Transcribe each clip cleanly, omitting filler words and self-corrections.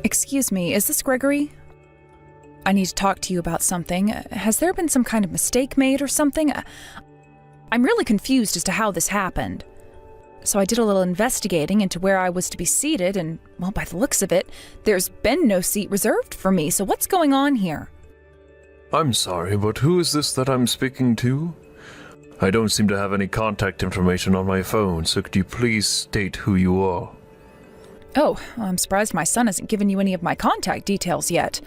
Excuse me, is this Gregory? I need to talk to you about something. Has there been some kind of mistake made or something? I'm really confused as to how this happened. So I did a little investigating into where I was to be seated, and, well, by the looks of it, there's been no seat reserved for me, so what's going on here? I'm sorry, but who is this that I'm speaking to? I don't seem to have any contact information on my phone, so could you please state who you are? Oh, I'm surprised my son hasn't given you any of my contact details yet.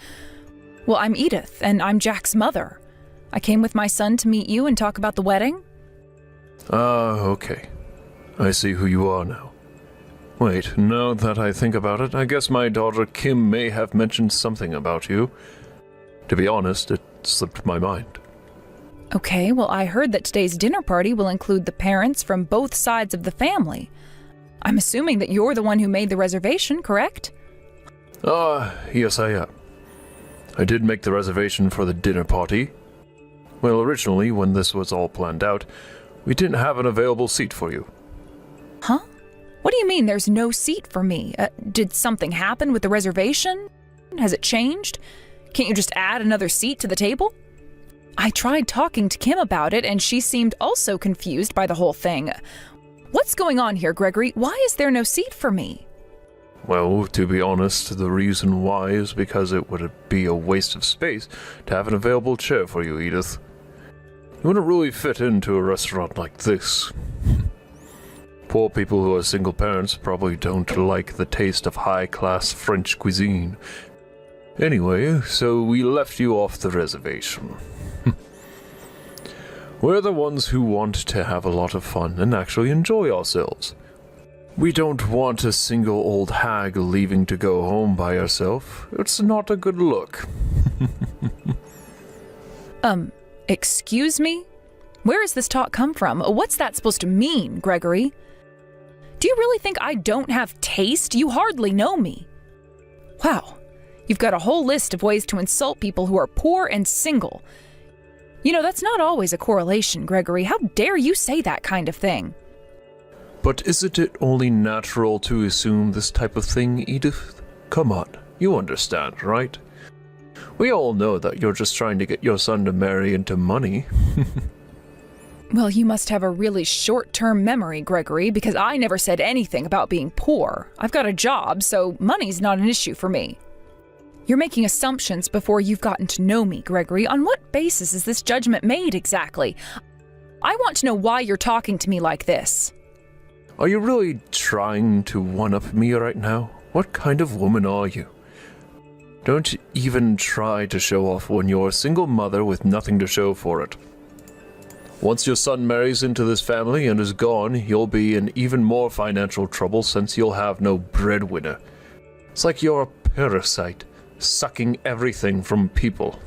Well, I'm Edith, and I'm Jack's mother. I came with my son to meet you and talk about the wedding. Okay. I see who you are now. Wait, now that I think about it, I guess my daughter Kim may have mentioned something about you. To be honest, it slipped my mind. Okay, well, I heard that today's dinner party will include the parents from both sides of the family. I'm assuming that you're the one who made the reservation, correct? Yes I am. I did make the reservation for the dinner party. Well, originally, when this was all planned out, we didn't have an available seat for you. Huh? What do you mean there's no seat for me? Did something happen with the reservation? Has it changed? Can't you just add another seat to the table? I tried talking to Kim about it, and she seemed also confused by the whole thing. What's going on here, Gregory? Why is there no seat for me? Well, to be honest, the reason why is because it would be a waste of space to have an available chair for you, Edith. You wouldn't really fit into a restaurant like this. Poor people who are single parents probably don't like the taste of high-class French cuisine. Anyway, so we left you off the reservation. We're the ones who want to have a lot of fun and actually enjoy ourselves. We don't want a single old hag leaving to go home by herself. It's not a good look. Excuse me? Where has this talk come from? What's that supposed to mean, Gregory? Do you really think I don't have taste? You hardly know me. Wow, you've got a whole list of ways to insult people who are poor and single. You know, that's not always a correlation, Gregory. How dare you say that kind of thing? But isn't it only natural to assume this type of thing, Edith? Come on, you understand, right? We all know that you're just trying to get your son to marry into money. Well, you must have a really short-term memory, Gregory, because I never said anything about being poor. I've got a job, so money's not an issue for me. You're making assumptions before you've gotten to know me, Gregory. On what basis is this judgment made exactly? I want to know why you're talking to me like this. Are you really trying to one-up me right now? What kind of woman are you? Don't even try to show off when you're a single mother with nothing to show for it. Once your son marries into this family and is gone, you'll be in even more financial trouble since you'll have no breadwinner. It's like you're a parasite, sucking everything from people.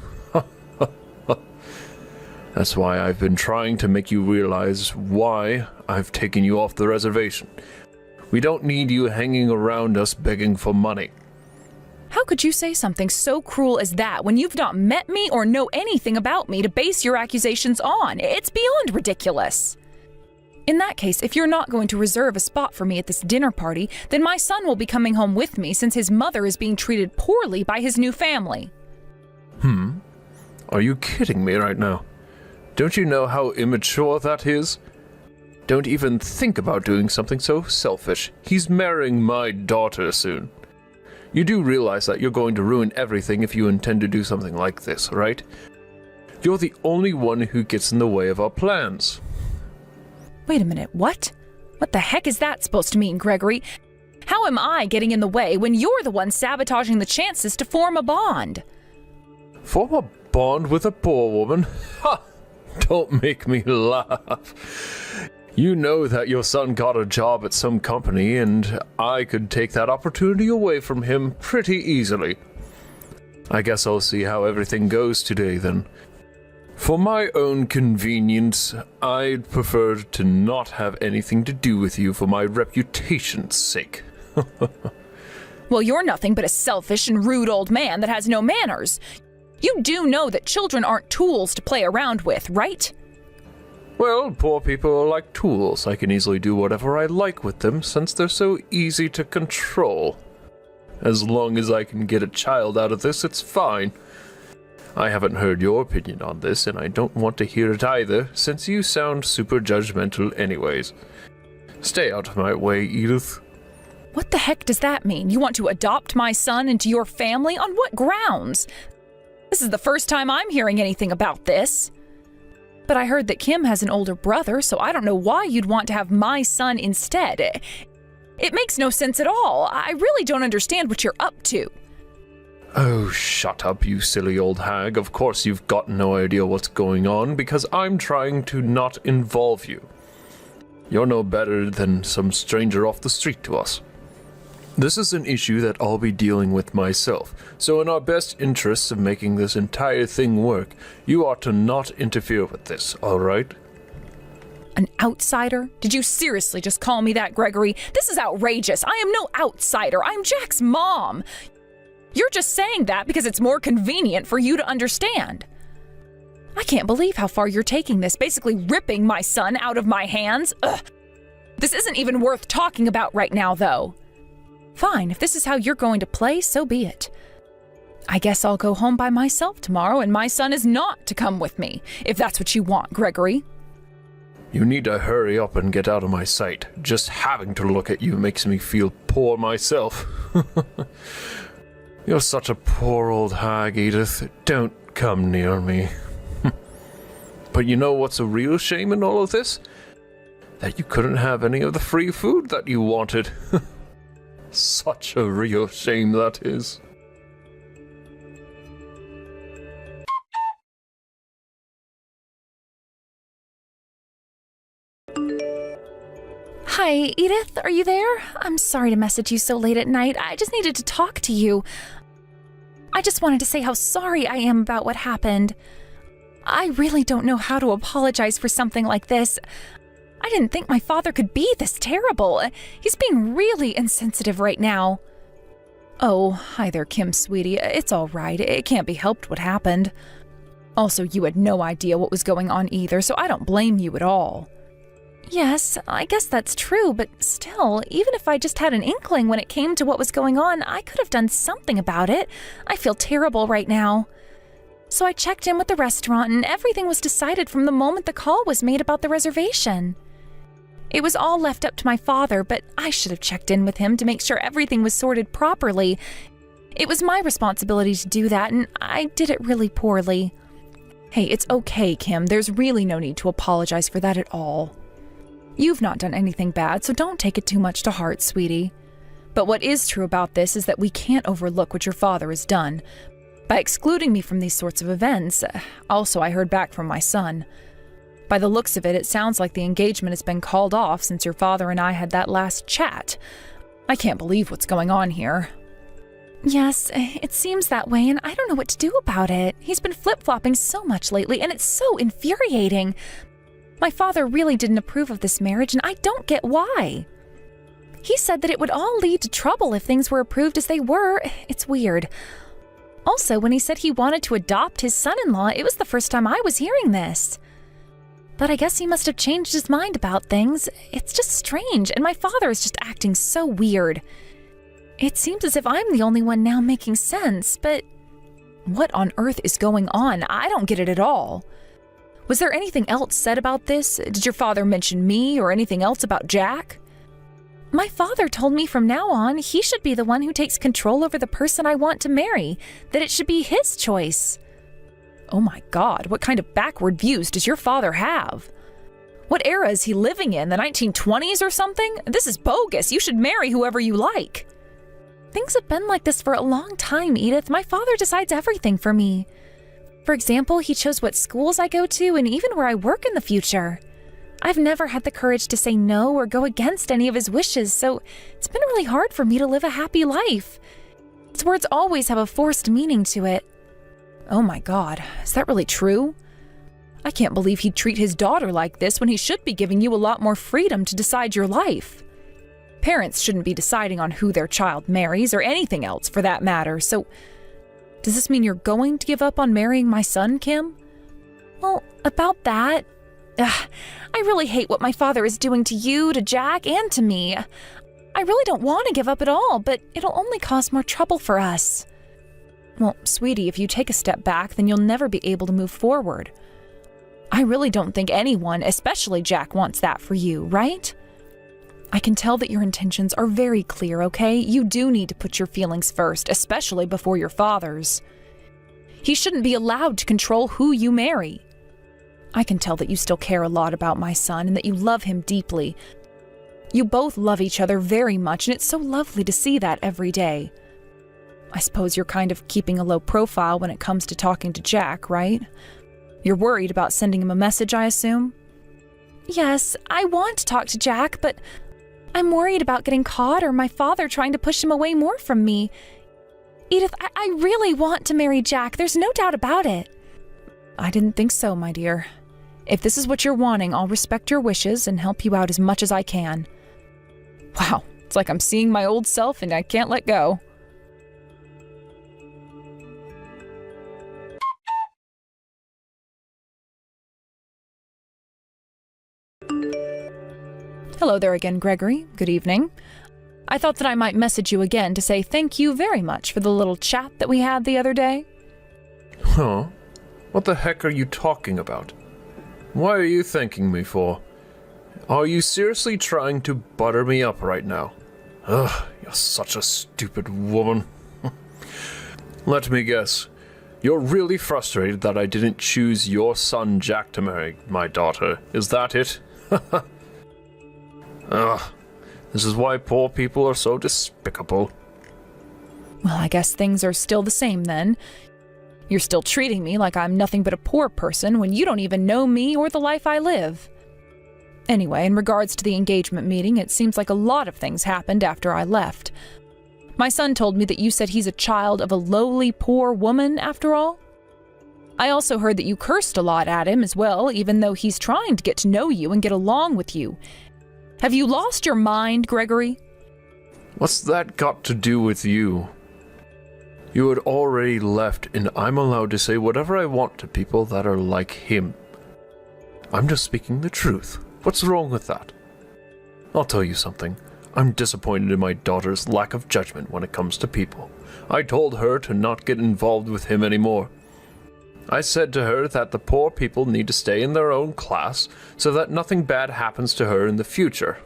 That's why I've been trying to make you realize why I've taken you off the reservation. We don't need you hanging around us begging for money. How could you say something so cruel as that when you've not met me or know anything about me to base your accusations on? It's beyond ridiculous. In that case, if you're not going to reserve a spot for me at this dinner party, then my son will be coming home with me since his mother is being treated poorly by his new family. Are you kidding me right now? Don't you know how immature that is? Don't even think about doing something so selfish. He's marrying my daughter soon. You do realize that you're going to ruin everything if you intend to do something like this, right? You're the only one who gets in the way of our plans. Wait a minute, what? What the heck is that supposed to mean, Gregory? How am I getting in the way when you're the one sabotaging the chances to form a bond? Form a bond with a poor woman? Ha! Don't make me laugh. You know that your son got a job at some company, and I could take that opportunity away from him pretty easily. I guess I'll see how everything goes today, then. For my own convenience, I'd prefer to not have anything to do with you for my reputation's sake. Well, you're nothing but a selfish and rude old man that has no manners. You do know that children aren't tools to play around with, right? Well, poor people are like tools. I can easily do whatever I like with them since they're so easy to control. As long as I can get a child out of this, it's fine. I haven't heard your opinion on this, and I don't want to hear it either, since you sound super judgmental anyways. Stay out of my way, Edith. What the heck does that mean? You want to adopt my son into your family? On what grounds? This is the first time I'm hearing anything about this. But I heard that Kim has an older brother, so I don't know why you'd want to have my son instead. It makes no sense at all. I really don't understand what you're up to. Oh, shut up, you silly old hag. Of course you've got no idea what's going on, because I'm trying to not involve you. You're no better than some stranger off the street to us. This is an issue that I'll be dealing with myself, so in our best interests of making this entire thing work, you ought to not interfere with this, all right? An outsider? Did you seriously just call me that, Gregory? This is outrageous. I am no outsider. I'm Jack's mom. You're just saying that because it's more convenient for you to understand. I can't believe how far you're taking this, basically ripping my son out of my hands. Ugh. This isn't even worth talking about right now, though. Fine, if this is how you're going to play, so be it. I guess I'll go home by myself tomorrow, and my son is not to come with me, if that's what you want, Gregory. You need to hurry up and get out of my sight. Just having to look at you makes me feel poor myself. You're such a poor old hag, Edith. Don't come near me. But you know what's a real shame in all of this? That you couldn't have any of the free food that you wanted. Such a real shame that is. Hi, Edith, are you there? I'm sorry to message you so late at night. I just needed to talk to you. I just wanted to say how sorry I am about what happened. I really don't know how to apologize for something like this. I didn't think my father could be this terrible. He's being really insensitive right now. Oh, hi there, Kim, sweetie. It's all right. It can't be helped what happened. Also, you had no idea what was going on either, so I don't blame you at all. Yes, I guess that's true, but still, even if I just had an inkling when it came to what was going on, I could have done something about it. I feel terrible right now. So I checked in with the restaurant, and everything was decided from the moment the call was made about the reservation. It was all left up to my father, but I should have checked in with him to make sure everything was sorted properly. It was my responsibility to do that, and I did it really poorly. Hey, it's okay, Kim. There's really no need to apologize for that at all. You've not done anything bad, so don't take it too much to heart, sweetie. But what is true about this is that we can't overlook what your father has done. By excluding me from these sorts of events, also I heard back from my son. By the looks of it, it sounds like the engagement has been called off since your father and I had that last chat. I can't believe what's going on here. Yes, it seems that way, and I don't know what to do about it. He's been flip-flopping so much lately, and it's so infuriating. My father really didn't approve of this marriage, and I don't get why. He said that it would all lead to trouble if things were approved as they were. It's weird. Also, when he said he wanted to adopt his son-in-law, it was the first time I was hearing this. But I guess he must have changed his mind about things. It's just strange, and my father is just acting so weird. It seems as if I'm the only one now making sense, but what on earth is going on? I don't get it at all. Was there anything else said about this? Did your father mention me or anything else about Jack? My father told me from now on he should be the one who takes control over the person I want to marry, that it should be his choice. Oh my God, what kind of backward views does your father have? What era is he living in, the 1920s or something? This is bogus. You should marry whoever you like. Things have been like this for a long time, Edith. My father decides everything for me. For example, he chose what schools I go to and even where I work in the future. I've never had the courage to say no or go against any of his wishes, so it's been really hard for me to live a happy life. His words always have a forced meaning to it. Oh my God, is that really true? I can't believe he'd treat his daughter like this when he should be giving you a lot more freedom to decide your life. Parents shouldn't be deciding on who their child marries or anything else for that matter, so does this mean you're going to give up on marrying my son, Kim? Well, about that, I really hate what my father is doing to you, to Jack, and to me. I really don't want to give up at all, but it'll only cause more trouble for us. Well, sweetie, if you take a step back, then you'll never be able to move forward. I really don't think anyone, especially Jack, wants that for you, right? I can tell that your intentions are very clear, okay? You do need to put your feelings first, especially before your father's. He shouldn't be allowed to control who you marry. I can tell that you still care a lot about my son and that you love him deeply. You both love each other very much, and it's so lovely to see that every day. I suppose you're kind of keeping a low profile when it comes to talking to Jack, right? You're worried about sending him a message, I assume? Yes, I want to talk to Jack, but I'm worried about getting caught or my father trying to push him away more from me. Edith, I really want to marry Jack. There's no doubt about it. I didn't think so, my dear. If this is what you're wanting, I'll respect your wishes and help you out as much as I can. Wow, it's like I'm seeing my old self and I can't let go. Hello there again, Gregory. Good evening. I thought that I might message you again to say thank you very much for the little chat that we had the other day. Huh? What the heck are you talking about? Why are you thanking me for? Are you seriously trying to butter me up right now? Ugh, you're such a stupid woman. Let me guess. You're really frustrated that I didn't choose your son Jack to marry my daughter. Is that it? Ugh. This is why poor people are so despicable. Well, I guess things are still the same then. You're still treating me like I'm nothing but a poor person when you don't even know me or the life I live. Anyway, in regards to the engagement meeting, it seems like a lot of things happened after I left. My son told me that you said he's a child of a lowly, poor woman, after all. I also heard that you cursed a lot at him as well, even though he's trying to get to know you and get along with you. Have you lost your mind, Gregory? What's that got to do with you? You had already left, and I'm allowed to say whatever I want to people that are like him. I'm just speaking the truth. What's wrong with that? I'll tell you something. I'm disappointed in my daughter's lack of judgment when it comes to people. I told her to not get involved with him anymore. I said to her that the poor people need to stay in their own class so that nothing bad happens to her in the future.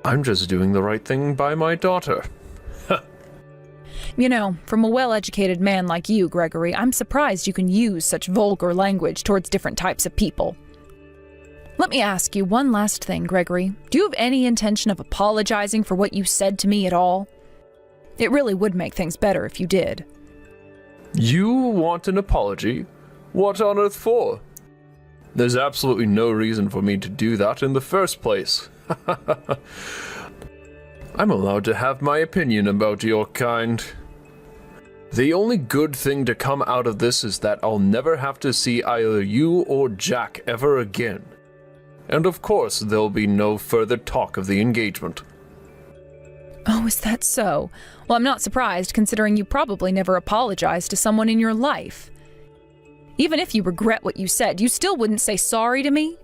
I'm just doing the right thing by my daughter. You know, from a well-educated man like you, Gregory, I'm surprised you can use such vulgar language towards different types of people. Let me ask you one last thing, Gregory. Do you have any intention of apologizing for what you said to me at all? It really would make things better if you did. You want an apology? What on earth for? There's absolutely no reason for me to do that in the first place. I'm allowed to have my opinion about your kind. The only good thing to come out of this is that I'll never have to see either you or Jack ever again. And of course, there'll be no further talk of the engagement. Oh, is that so? Well, I'm not surprised, considering you probably never apologized to someone in your life. Even if you regret what you said, you still wouldn't say sorry to me?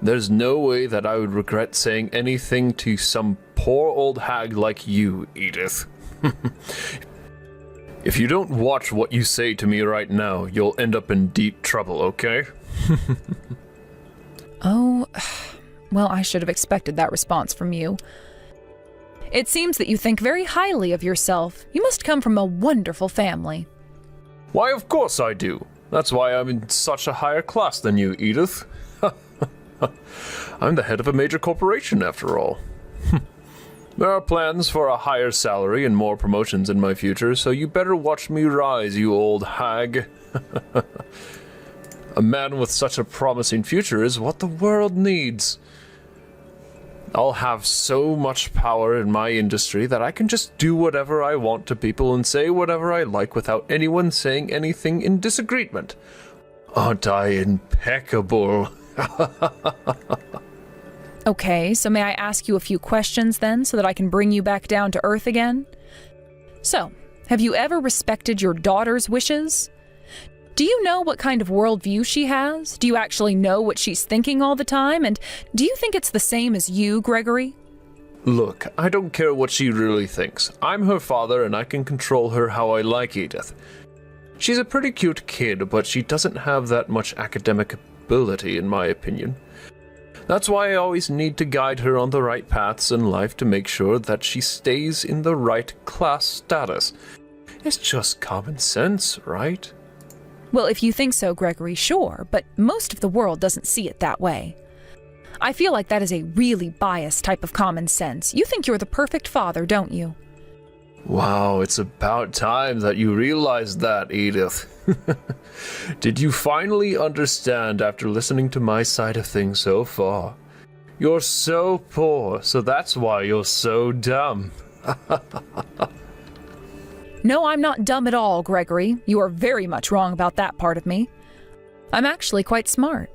There's no way that I would regret saying anything to some poor old hag like you, Edith. If you don't watch what you say to me right now, you'll end up in deep trouble, okay? Oh, well, I should have expected that response from you. It seems that you think very highly of yourself. You must come from a wonderful family. Why, of course I do. That's why I'm in such a higher class than you, Edith. I'm the head of a major corporation, after all. There are plans for a higher salary and more promotions in my future, so you better watch me rise, you old hag. A man with such a promising future is what the world needs. I'll have so much power in my industry that I can just do whatever I want to people and say whatever I like without anyone saying anything in disagreement. Aren't I impeccable? Okay, so may I ask you a few questions then, so that I can bring you back down to earth again? So, have you ever respected your daughter's wishes? Do you know what kind of worldview she has? Do you actually know what she's thinking all the time? And do you think it's the same as you, Gregory? Look, I don't care what she really thinks. I'm her father and I can control her how I like, Edith. She's a pretty cute kid, but she doesn't have that much academic ability, in my opinion. That's why I always need to guide her on the right paths in life to make sure that she stays in the right class status. It's just common sense, right? Well, if you think so, Gregory, sure, but most of the world doesn't see it that way. I feel like that is a really biased type of common sense. You think you're the perfect father, don't you? Wow, it's about time that you realized that, Edith. Did you finally understand after listening to my side of things so far? You're so poor, so that's why you're so dumb. No, I'm not dumb at all, Gregory. You are very much wrong about that part of me. I'm actually quite smart.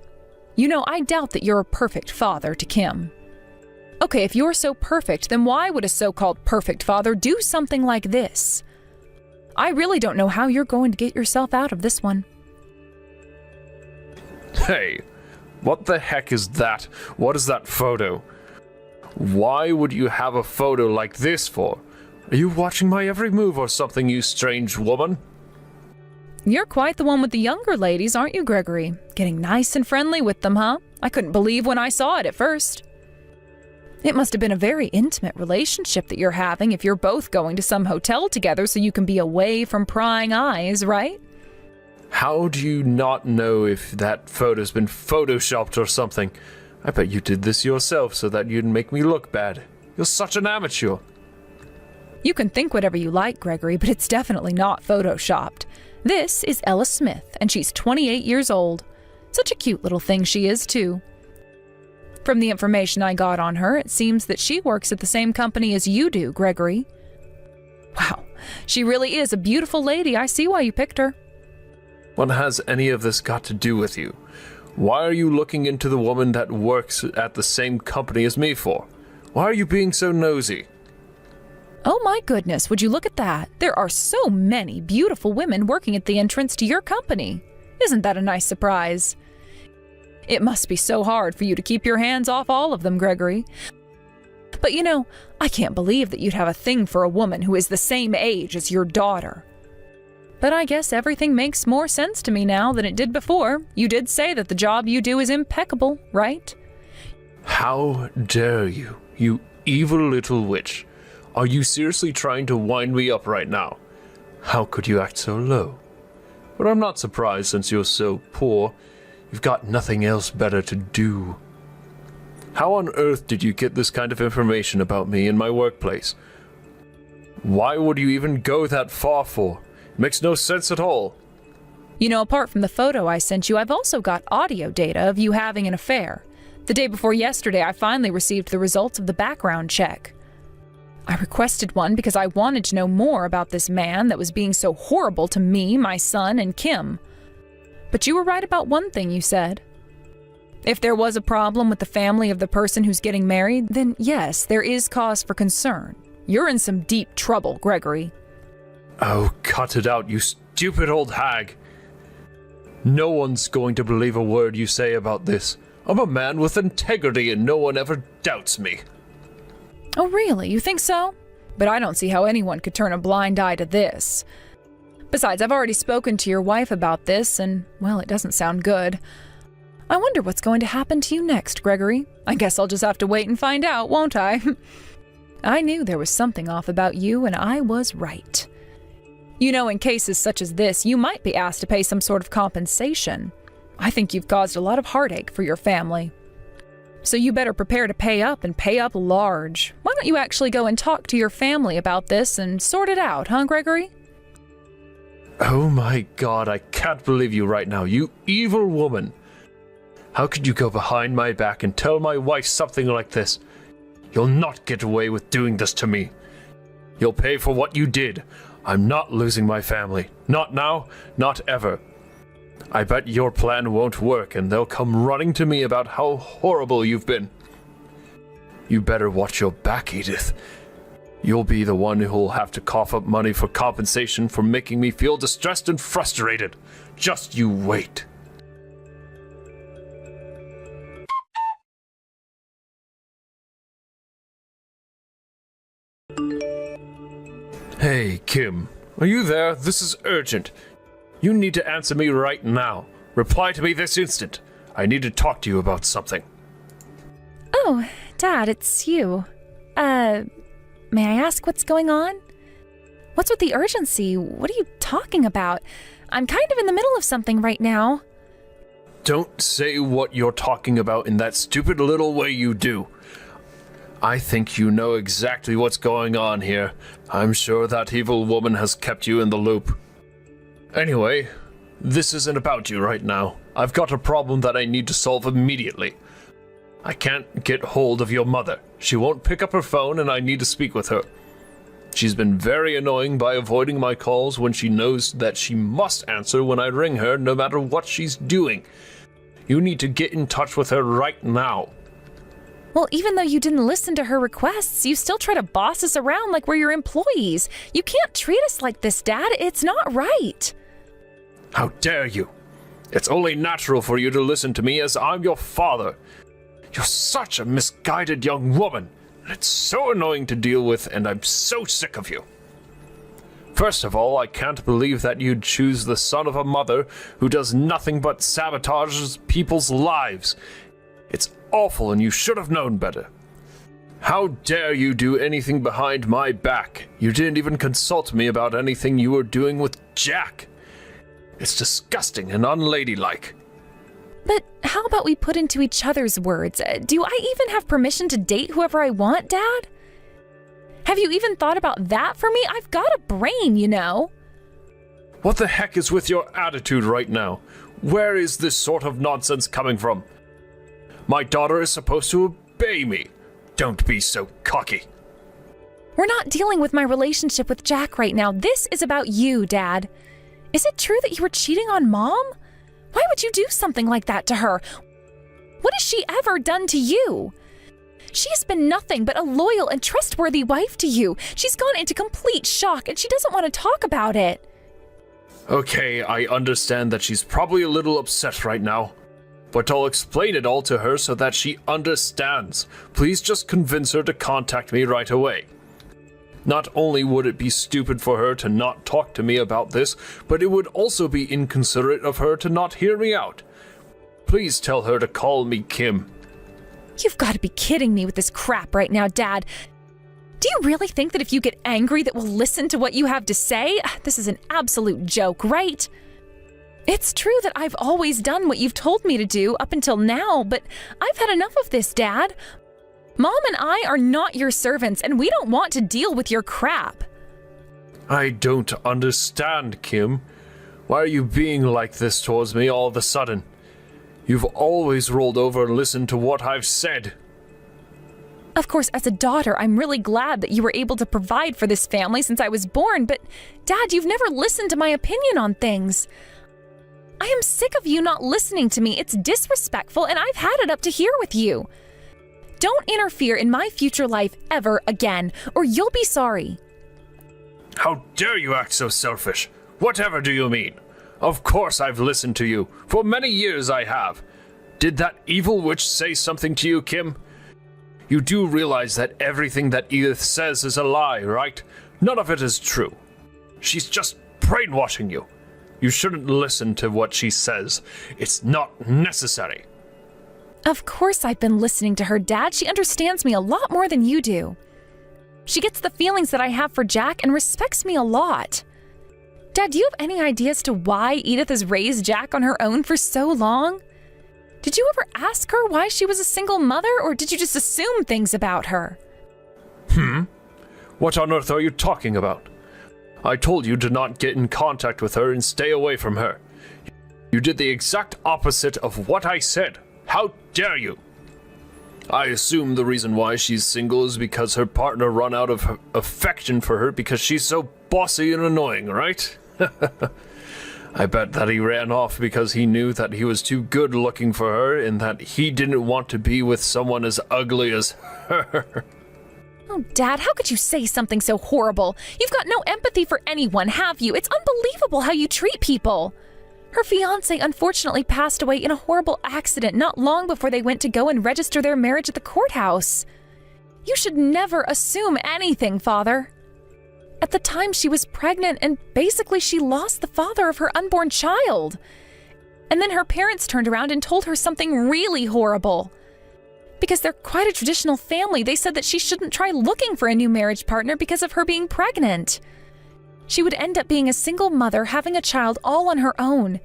You know, I doubt that you're a perfect father to Kim. Okay, if you're so perfect, then why would a so-called perfect father do something like this? I really don't know how you're going to get yourself out of this one. Hey, what the heck is that? What is that photo? Why would you have a photo like this for? Are you watching my every move or something, you strange woman? You're quite the one with the younger ladies, aren't you, Gregory? Getting nice and friendly with them, huh? I couldn't believe when I saw it at first. It must have been a very intimate relationship that you're having if you're both going to some hotel together so you can be away from prying eyes, right? How do you not know if that photo's been photoshopped or something? I bet you did this yourself so that you'd make me look bad. You're such an amateur. You can think whatever you like, Gregory, but it's definitely not photoshopped. This is Ella Smith, and she's 28 years old. Such a cute little thing she is, too. From the information I got on her, it seems that she works at the same company as you do, Gregory. Wow, she really is a beautiful lady. I see why you picked her. What has any of this got to do with you? Why are you looking into the woman that works at the same company as me for? Why are you being so nosy? Oh my goodness, would you look at that? There are so many beautiful women working at the entrance to your company. Isn't that a nice surprise? It must be so hard for you to keep your hands off all of them, Gregory. But you know, I can't believe that you'd have a thing for a woman who is the same age as your daughter. But I guess everything makes more sense to me now than it did before. You did say that the job you do is impeccable, right? How dare you, you evil little witch. Are you seriously trying to wind me up right now? How could you act so low? But I'm not surprised since you're so poor. You've got nothing else better to do. How on earth did you get this kind of information about me in my workplace? Why would you even go that far for? It makes no sense at all. You know, apart from the photo I sent you, I've also got audio data of you having an affair. The day before yesterday, I finally received the results of the background check. I requested one because I wanted to know more about this man that was being so horrible to me, my son, and Kim. But you were right about one thing you said. If there was a problem with the family of the person who's getting married, then yes, there is cause for concern. You're in some deep trouble, Gregory. Oh, cut it out, you stupid old hag. No one's going to believe a word you say about this. I'm a man with integrity and no one ever doubts me. Oh, really? You think so? But I don't see how anyone could turn a blind eye to this. Besides, I've already spoken to your wife about this, and, well, it doesn't sound good. I wonder what's going to happen to you next, Gregory. I guess I'll just have to wait and find out, won't I? I knew there was something off about you, and I was right. You know, in cases such as this, you might be asked to pay some sort of compensation. I think you've caused a lot of heartache for your family. So you better prepare to pay up and pay up large. Why don't you actually go and talk to your family about this and sort it out, huh, Gregory? Oh my God, I can't believe you right now, you evil woman. How could you go behind my back and tell my wife something like this? You'll not get away with doing this to me. You'll pay for what you did. I'm not losing my family. Not now, not ever. I bet your plan won't work and they'll come running to me about how horrible you've been. You better watch your back, Edith. You'll be the one who'll have to cough up money for compensation for making me feel distressed and frustrated. Just you wait. Hey, Kim. Are you there? This is urgent. You need to answer me right now. Reply to me this instant. I need to talk to you about something. Oh, Dad, it's you. May I ask what's going on? What's with the urgency? What are you talking about? I'm kind of in the middle of something right now. Don't say what you're talking about in that stupid little way you do. I think you know exactly what's going on here. I'm sure that evil woman has kept you in the loop. Anyway, this isn't about you right now. I've got a problem that I need to solve immediately. I can't get hold of your mother. She won't pick up her phone and I need to speak with her. She's been very annoying by avoiding my calls when she knows that she must answer when I ring her no matter what she's doing. You need to get in touch with her right now. Well, even though you didn't listen to her requests, you still try to boss us around like we're your employees. You can't treat us like this, Dad. It's not right. How dare you? It's only natural for you to listen to me as I'm your father. You're such a misguided young woman. It's so annoying to deal with, and I'm so sick of you. First of all, I can't believe that you'd choose the son of a mother who does nothing but sabotages people's lives. It's awful, and you should have known better. How dare you do anything behind my back? You didn't even consult me about anything you were doing with Jack. It's disgusting and unladylike. But how about we put into each other's words? Do I even have permission to date whoever I want, Dad? Have you even thought about that for me? I've got a brain, you know. What the heck is with your attitude right now? Where is this sort of nonsense coming from? My daughter is supposed to obey me. Don't be so cocky. We're not dealing with my relationship with Jack right now. This is about you, Dad. Is it true that you were cheating on Mom? Why would you do something like that to her? What has she ever done to you? She has been nothing but a loyal and trustworthy wife to you. She's gone into complete shock and she doesn't want to talk about it. Okay, I understand that she's probably a little upset right now. But I'll explain it all to her so that she understands. Please just convince her to contact me right away. Not only would it be stupid for her to not talk to me about this, but it would also be inconsiderate of her to not hear me out. Please tell her to call me Kim. You've got to be kidding me with this crap right now, Dad. Do you really think that if you get angry that we'll listen to what you have to say? This is an absolute joke, right? It's true that I've always done what you've told me to do up until now, but I've had enough of this, Dad. Mom and I are not your servants, and we don't want to deal with your crap. I don't understand, Kim. Why are you being like this towards me all of a sudden? You've always rolled over and listened to what I've said. Of course, as a daughter, I'm really glad that you were able to provide for this family since I was born, but Dad, you've never listened to my opinion on things. I am sick of you not listening to me. It's disrespectful, and I've had it up to here with you. Don't interfere in my future life ever again, or you'll be sorry. How dare you act so selfish? Whatever do you mean? Of course I've listened to you. For many years I have. Did that evil witch say something to you, Kim? You do realize that everything that Edith says is a lie, right? None of it is true. She's just brainwashing you. You shouldn't listen to what she says. It's not necessary. Of course I've been listening to her, Dad. She understands me a lot more than you do. She gets the feelings that I have for Jack and respects me a lot. Dad, do you have any idea as to why Edith has raised Jack on her own for so long? Did you ever ask her why she was a single mother, or did you just assume things about her? What on earth are you talking about? I told you to not get in contact with her and stay away from her. You did the exact opposite of what I said. How dare you? I assume the reason why she's single is because her partner run out of affection for her because she's so bossy and annoying, right? I bet that he ran off because he knew that he was too good looking for her and that he didn't want to be with someone as ugly as her. Oh, Dad, how could you say something so horrible? You've got no empathy for anyone, have you? It's unbelievable how you treat people. Her fiancé unfortunately passed away in a horrible accident not long before they went to go and register their marriage at the courthouse. You should never assume anything, Father. At the time, she was pregnant, and basically she lost the father of her unborn child. And then her parents turned around and told her something really horrible. Because they're quite a traditional family, they said that she shouldn't try looking for a new marriage partner because of her being pregnant. She would end up being a single mother having a child all on her own.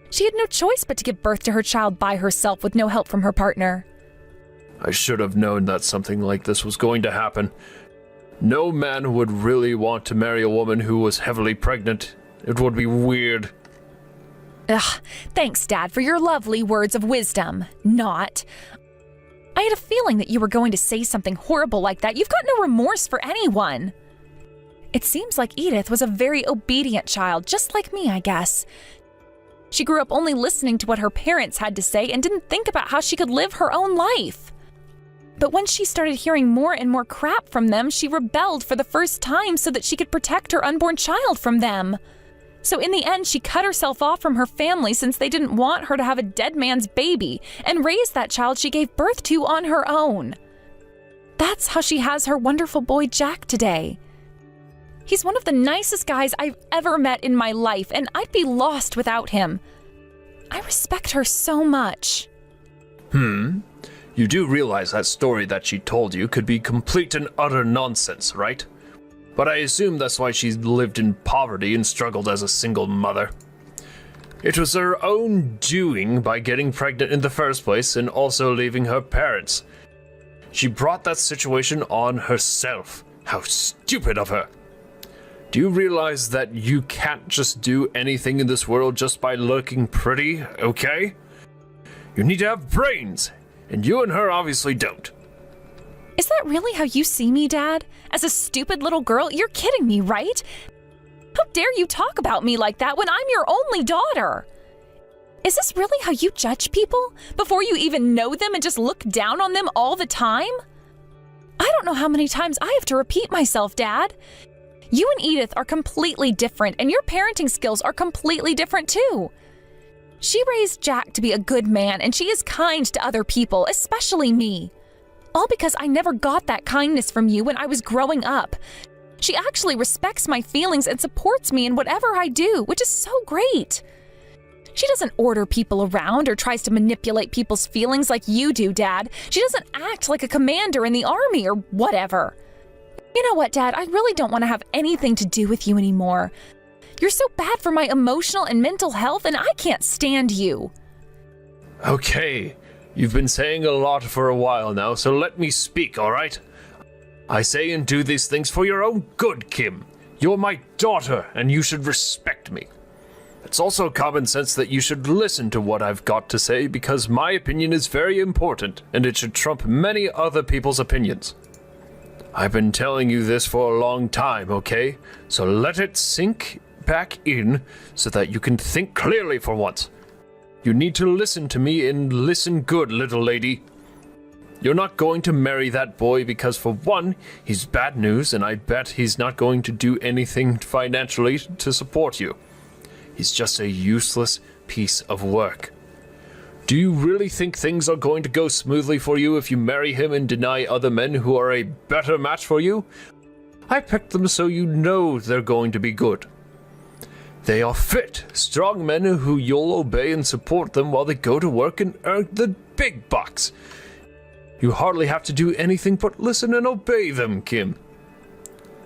She had no choice but to give birth to her child by herself with no help from her partner. I should have known that something like this was going to happen. No man would really want to marry a woman who was heavily pregnant. It would be weird. Ugh, thanks, Dad, for your lovely words of wisdom. Not. I had a feeling that you were going to say something horrible like that. You've got no remorse for anyone. It seems like Edith was a very obedient child, just like me, I guess. She grew up only listening to what her parents had to say and didn't think about how she could live her own life. But when she started hearing more and more crap from them, she rebelled for the first time so that she could protect her unborn child from them. So in the end, she cut herself off from her family since they didn't want her to have a dead man's baby and raised that child she gave birth to on her own. That's how she has her wonderful boy Jack today. He's one of the nicest guys I've ever met in my life, and I'd be lost without him. I respect her so much. You do realize that story that she told you could be complete and utter nonsense, right? But I assume that's why she lived in poverty and struggled as a single mother. It was her own doing by getting pregnant in the first place and also leaving her parents. She brought that situation on herself. How stupid of her. Do you realize that you can't just do anything in this world just by looking pretty, okay? You need to have brains, and you and her obviously don't. Is that really how you see me, Dad? As a stupid little girl? You're kidding me, right? How dare you talk about me like that when I'm your only daughter? Is this really how you judge people? Before you even know them and just look down on them all the time? I don't know how many times I have to repeat myself, Dad. You and Edith are completely different, and your parenting skills are completely different too. She raised Jack to be a good man, and she is kind to other people, especially me. All because I never got that kindness from you when I was growing up. She actually respects my feelings and supports me in whatever I do, which is so great. She doesn't order people around or tries to manipulate people's feelings like you do, Dad. She doesn't act like a commander in the army or whatever. You know what, Dad? I really don't want to have anything to do with you anymore. You're so bad for my emotional and mental health, and I can't stand you. Okay, you've been saying a lot for a while now, so let me speak, alright? I say and do these things for your own good, Kim. You're my daughter, and you should respect me. It's also common sense that you should listen to what I've got to say, because my opinion is very important, and it should trump many other people's opinions. I've been telling you this for a long time, okay? So let it sink back in so that you can think clearly for once. You need to listen to me and listen good, little lady. You're not going to marry that boy because, for one, he's bad news, and I bet he's not going to do anything financially to support you. He's just a useless piece of work. Do you really think things are going to go smoothly for you if you marry him and deny other men who are a better match for you? I picked them so you know they're going to be good. They are fit, strong men who you'll obey and support them while they go to work and earn the big bucks. You hardly have to do anything but listen and obey them, Kim.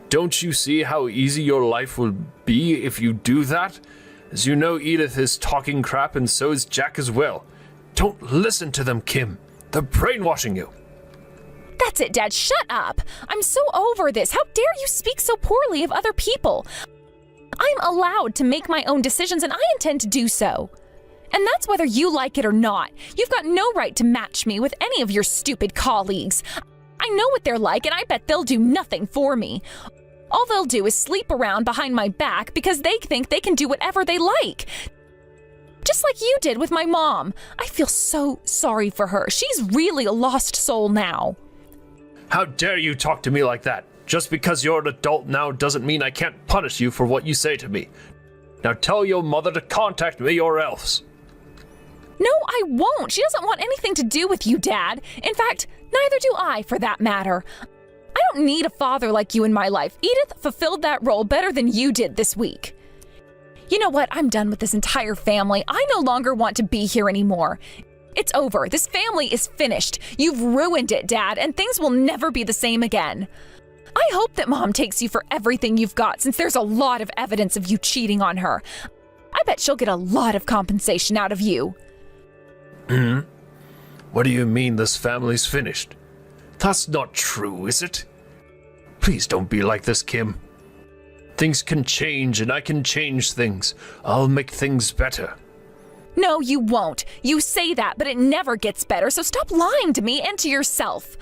Don't you see how easy your life will be if you do that? As you know, Edith is talking crap and so is Jack as well. Don't listen to them, Kim. They're brainwashing you. That's it, Dad. Shut up. I'm so over this. How dare you speak so poorly of other people? I'm allowed to make my own decisions, and I intend to do so. And that's whether you like it or not. You've got no right to match me with any of your stupid colleagues. I know what they're like, and I bet they'll do nothing for me. All they'll do is sleep around behind my back because they think they can do whatever they like. Just like you did with my mom. I feel so sorry for her. She's really a lost soul now. How dare you talk to me like that? Just because you're an adult now doesn't mean I can't punish you for what you say to me. Now tell your mother to contact me or else. No, I won't. She doesn't want anything to do with you, Dad. In fact, neither do I, for that matter. I don't need a father like you in my life. Edith fulfilled that role better than you did this week. You know what? I'm done with this entire family. I no longer want to be here anymore. It's over. This family is finished. You've ruined it, Dad, and things will never be the same again. I hope that Mom takes you for everything you've got, since there's a lot of evidence of you cheating on her. I bet she'll get a lot of compensation out of you. What do you mean this family's finished? That's not true, is it? Please don't be like this, Kim. Things can change, and I can change things. I'll make things better. No, you won't. You say that, but it never gets better, so stop lying to me and to yourself.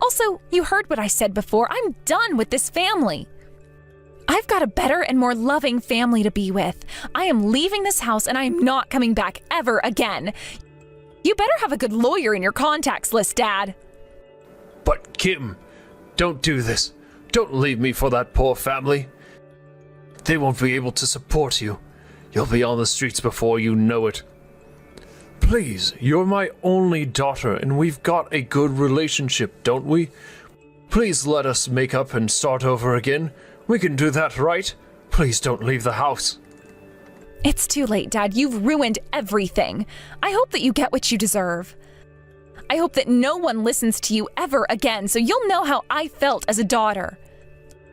Also, you heard what I said before. I'm done with this family. I've got a better and more loving family to be with. I am leaving this house, and I am not coming back ever again. You better have a good lawyer in your contacts list, Dad. But Kim, don't do this. Don't leave me for that poor family. They won't be able to support you. You'll be on the streets before you know it. Please, you're my only daughter, and we've got a good relationship, don't we? Please let us make up and start over again. We can do that, right? Please don't leave the house. It's too late, Dad. You've ruined everything. I hope that you get what you deserve. I hope that no one listens to you ever again, so you'll know how I felt as a daughter.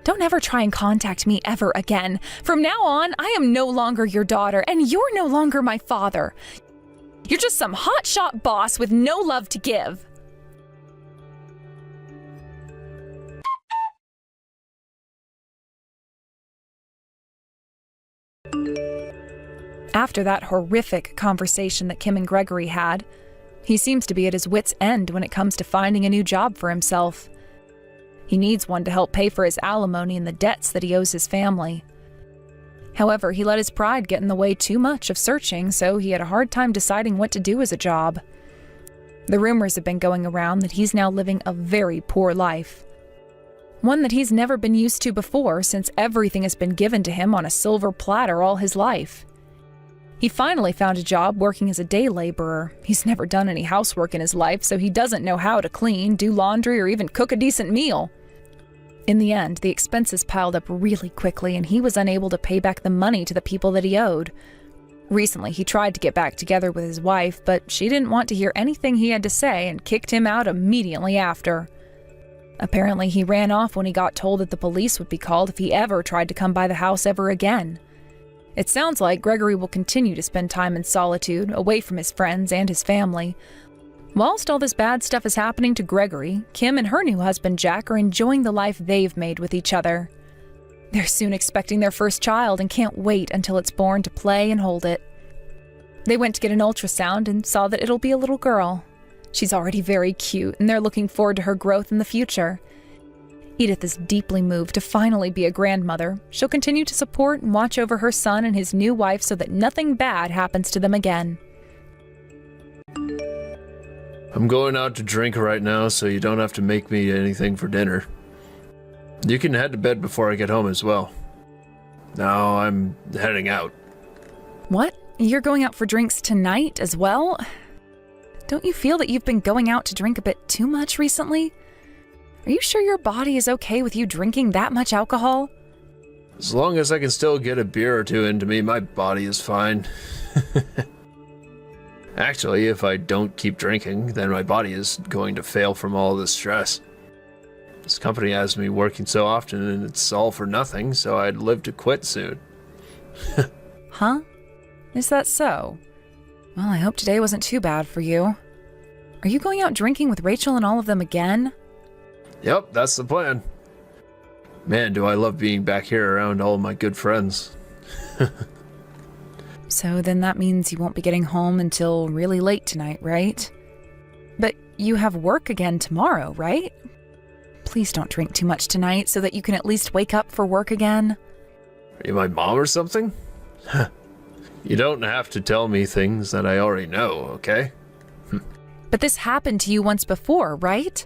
Don't ever try and contact me ever again. From now on, I am no longer your daughter, and you're no longer my father. You're just some hotshot boss with no love to give. After that horrific conversation that Kim and Gregory had, he seems to be at his wit's end when it comes to finding a new job for himself. He needs one to help pay for his alimony and the debts that he owes his family. However, he let his pride get in the way too much of searching, so he had a hard time deciding what to do as a job. The rumors have been going around that he's now living a very poor life. One that he's never been used to before, since everything has been given to him on a silver platter all his life. He finally found a job working as a day laborer. He's never done any housework in his life, so he doesn't know how to clean, do laundry, or even cook a decent meal. In the end, the expenses piled up really quickly, and he was unable to pay back the money to the people that he owed. Recently, he tried to get back together with his wife, but she didn't want to hear anything he had to say and kicked him out immediately after. Apparently, he ran off when he got told that the police would be called if he ever tried to come by the house ever again. It sounds like Gregory will continue to spend time in solitude, away from his friends and his family. Whilst all this bad stuff is happening to Gregory, Kim and her new husband Jack are enjoying the life they've made with each other. They're soon expecting their first child and can't wait until it's born to play and hold it. They went to get an ultrasound and saw that it'll be a little girl. She's already very cute, and they're looking forward to her growth in the future. Edith is deeply moved to finally be a grandmother. She'll continue to support and watch over her son and his new wife so that nothing bad happens to them again. I'm going out to drink right now, so you don't have to make me anything for dinner. You can head to bed before I get home as well. No, I'm heading out. What? You're going out for drinks tonight as well? Don't you feel that you've been going out to drink a bit too much recently? Are you sure your body is okay with you drinking that much alcohol? As long as I can still get a beer or two into me, my body is fine. Actually, if I don't keep drinking, then my body is going to fail from all this stress. This company has me working so often, and it's all for nothing, so I'd live to quit soon. Huh? Is that so? Well, I hope today wasn't too bad for you. Are you going out drinking with Rachel and all of them again? Yep, that's the plan. Man, do I love being back here around all my good friends. So then that means you won't be getting home until really late tonight, right? But you have work again tomorrow, right? Please don't drink too much tonight so that you can at least wake up for work again. Are you my mom or something? You don't have to tell me things that I already know, okay? But this happened to you once before, right?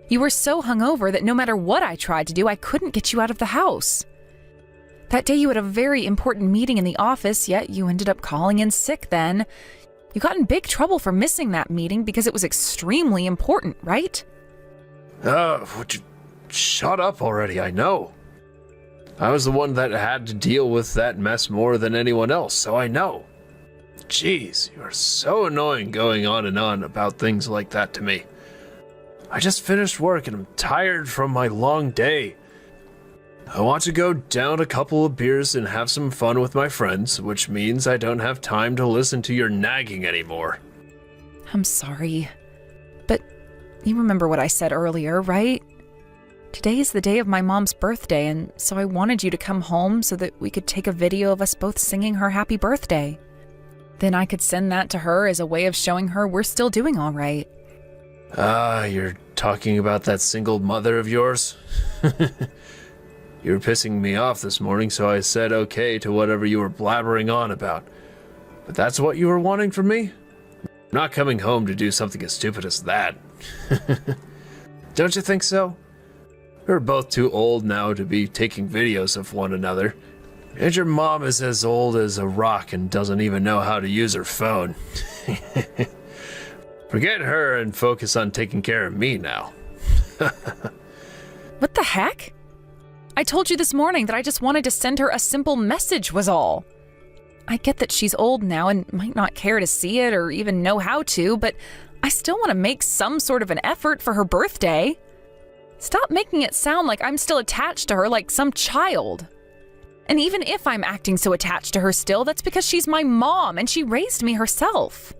You were so hungover that no matter what I tried to do, I couldn't get you out of the house. That day you had a very important meeting in the office, yet you ended up calling in sick then. You got in big trouble for missing that meeting because it was extremely important, right? shut up already, I know. I was the one that had to deal with that mess more than anyone else, so I know. Jeez, you are so annoying going on and on about things like that to me. I just finished work and I'm tired from my long day. I want to go down a couple of beers and have some fun with my friends, which means I don't have time to listen to your nagging anymore. I'm sorry. But you remember what I said earlier, right? Today is the day of my mom's birthday, and so I wanted you to come home so that we could take a video of us both singing her happy birthday. Then I could send that to her as a way of showing her we're still doing all right. You're talking about that single mother of yours? You were pissing me off this morning, so I said okay to whatever you were blabbering on about. But that's what you were wanting from me? I'm not coming home to do something as stupid as that. Don't you think so? We're both too old now to be taking videos of one another. And your mom is as old as a rock and doesn't even know how to use her phone. Forget her and focus on taking care of me now. What the heck? I told you this morning that I just wanted to send her a simple message was all. I get that she's old now and might not care to see it or even know how to, but I still want to make some sort of an effort for her birthday. Stop making it sound like I'm still attached to her like some child. And even if I'm acting so attached to her still, that's because she's my mom and she raised me herself.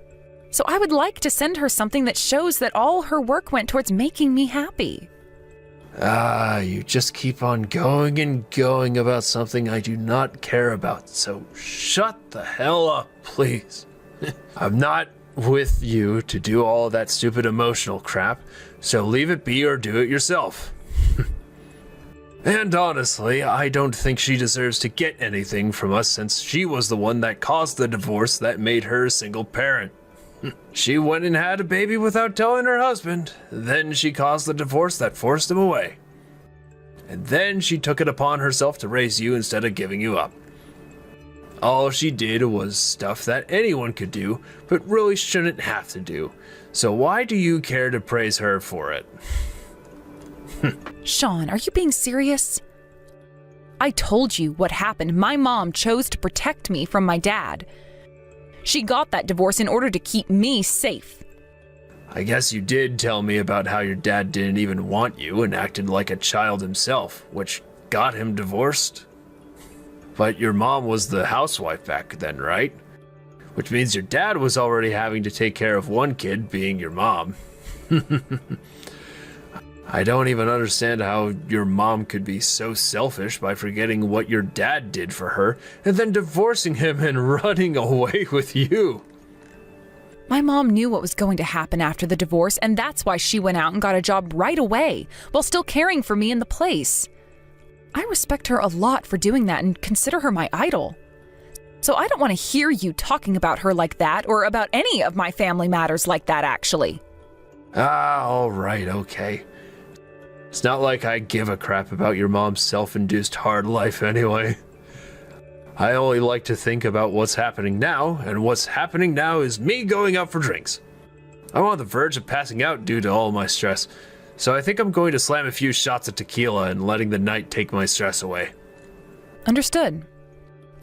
So I would like to send her something that shows that all her work went towards making me happy. You just keep on going and going about something I do not care about, so shut the hell up, please. I'm not with you to do all that stupid emotional crap, so leave it be or do it yourself. And honestly, I don't think she deserves to get anything from us since she was the one that caused the divorce that made her a single parent. She went and had a baby without telling her husband, then she caused the divorce that forced him away. And then she took it upon herself to raise you instead of giving you up. All she did was stuff that anyone could do, but really shouldn't have to do. So why do you care to praise her for it? Sean, are you being serious? I told you what happened. My mom chose to protect me from my dad. She got that divorce in order to keep me safe. I guess you did tell me about how your dad didn't even want you and acted like a child himself, which got him divorced. But your mom was the housewife back then, right? Which means your dad was already having to take care of one kid, being your mom. I don't even understand how your mom could be so selfish by forgetting what your dad did for her and then divorcing him and running away with you. My mom knew what was going to happen after the divorce, and that's why she went out and got a job right away, while still caring for me in the place. I respect her a lot for doing that and consider her my idol. So I don't want to hear you talking about her like that or about any of my family matters like that, actually. All right, okay. It's not like I give a crap about your mom's self-induced hard life anyway. I only like to think about what's happening now, and what's happening now is me going out for drinks. I'm on the verge of passing out due to all my stress, so I think I'm going to slam a few shots of tequila and letting the night take my stress away. Understood.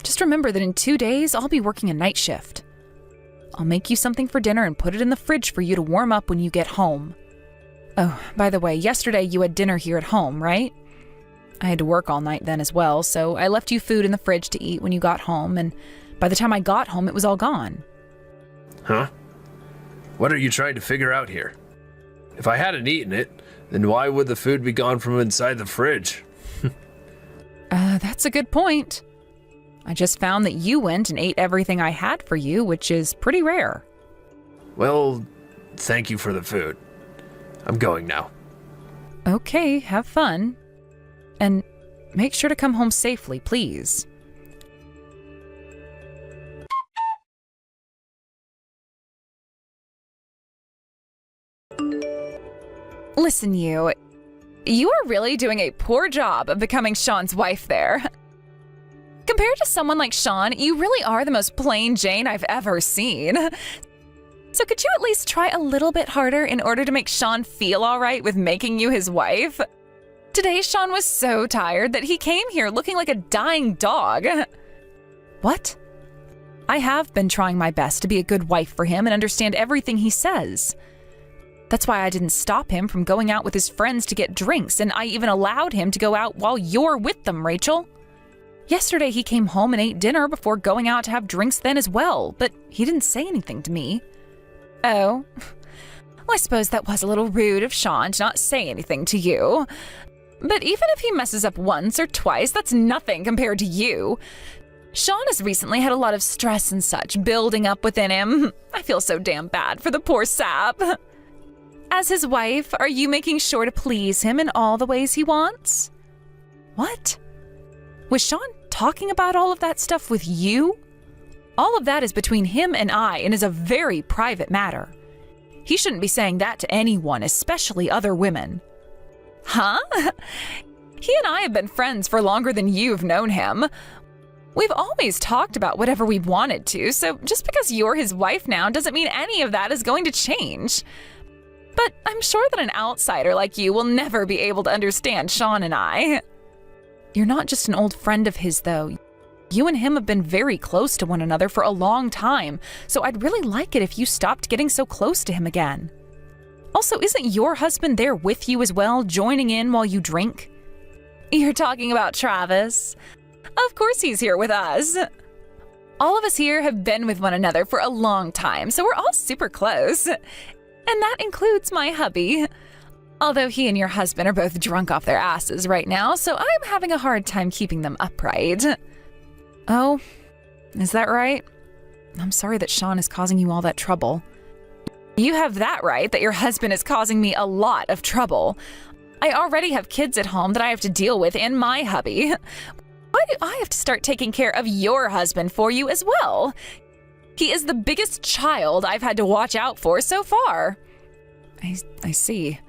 Just remember that in 2 days, I'll be working a night shift. I'll make you something for dinner and put it in the fridge for you to warm up when you get home. Oh, by the way, yesterday you had dinner here at home, right? I had to work all night then as well, so I left you food in the fridge to eat when you got home, and by the time I got home, it was all gone. Huh? What are you trying to figure out here? If I hadn't eaten it, then why would the food be gone from inside the fridge? That's a good point. I just found that you went and ate everything I had for you, which is pretty rare. Well, thank you for the food. I'm going now. Okay, have fun. And make sure to come home safely, please. Listen, you are really doing a poor job of becoming Sean's wife there. Compared to someone like Sean, you really are the most plain Jane I've ever seen. So could you at least try a little bit harder in order to make Sean feel all right with making you his wife? Today, Sean was so tired that he came here looking like a dying dog. What? I have been trying my best to be a good wife for him and understand everything he says. That's why I didn't stop him from going out with his friends to get drinks, and I even allowed him to go out while you're with them, Rachel. Yesterday, he came home and ate dinner before going out to have drinks then as well, but he didn't say anything to me. Oh, well, I suppose that was a little rude of Sean to not say anything to you. But even if he messes up once or twice, that's nothing compared to you. Sean has recently had a lot of stress and such building up within him. I feel so damn bad for the poor sap. As his wife, are you making sure to please him in all the ways he wants? What? Was Sean talking about all of that stuff with you? All of that is between him and I and is a very private matter. He shouldn't be saying that to anyone, especially other women. Huh? He and I have been friends for longer than you've known him. We've always talked about whatever we wanted to, so just because you're his wife now doesn't mean any of that is going to change. But I'm sure that an outsider like you will never be able to understand Sean and I. You're not just an old friend of his, though. You and him have been very close to one another for a long time, so I'd really like it if you stopped getting so close to him again. Also, isn't your husband there with you as well, joining in while you drink? You're talking about Travis? Of course he's here with us. All of us here have been with one another for a long time, so we're all super close. And that includes my hubby. Although he and your husband are both drunk off their asses right now, so I'm having a hard time keeping them upright. Oh, is that right? I'm sorry that Sean is causing you all that trouble. You have that right, that your husband is causing me a lot of trouble. I already have kids at home that I have to deal with and my hubby. Why do I have to start taking care of your husband for you as well? He is the biggest child I've had to watch out for so far. I see.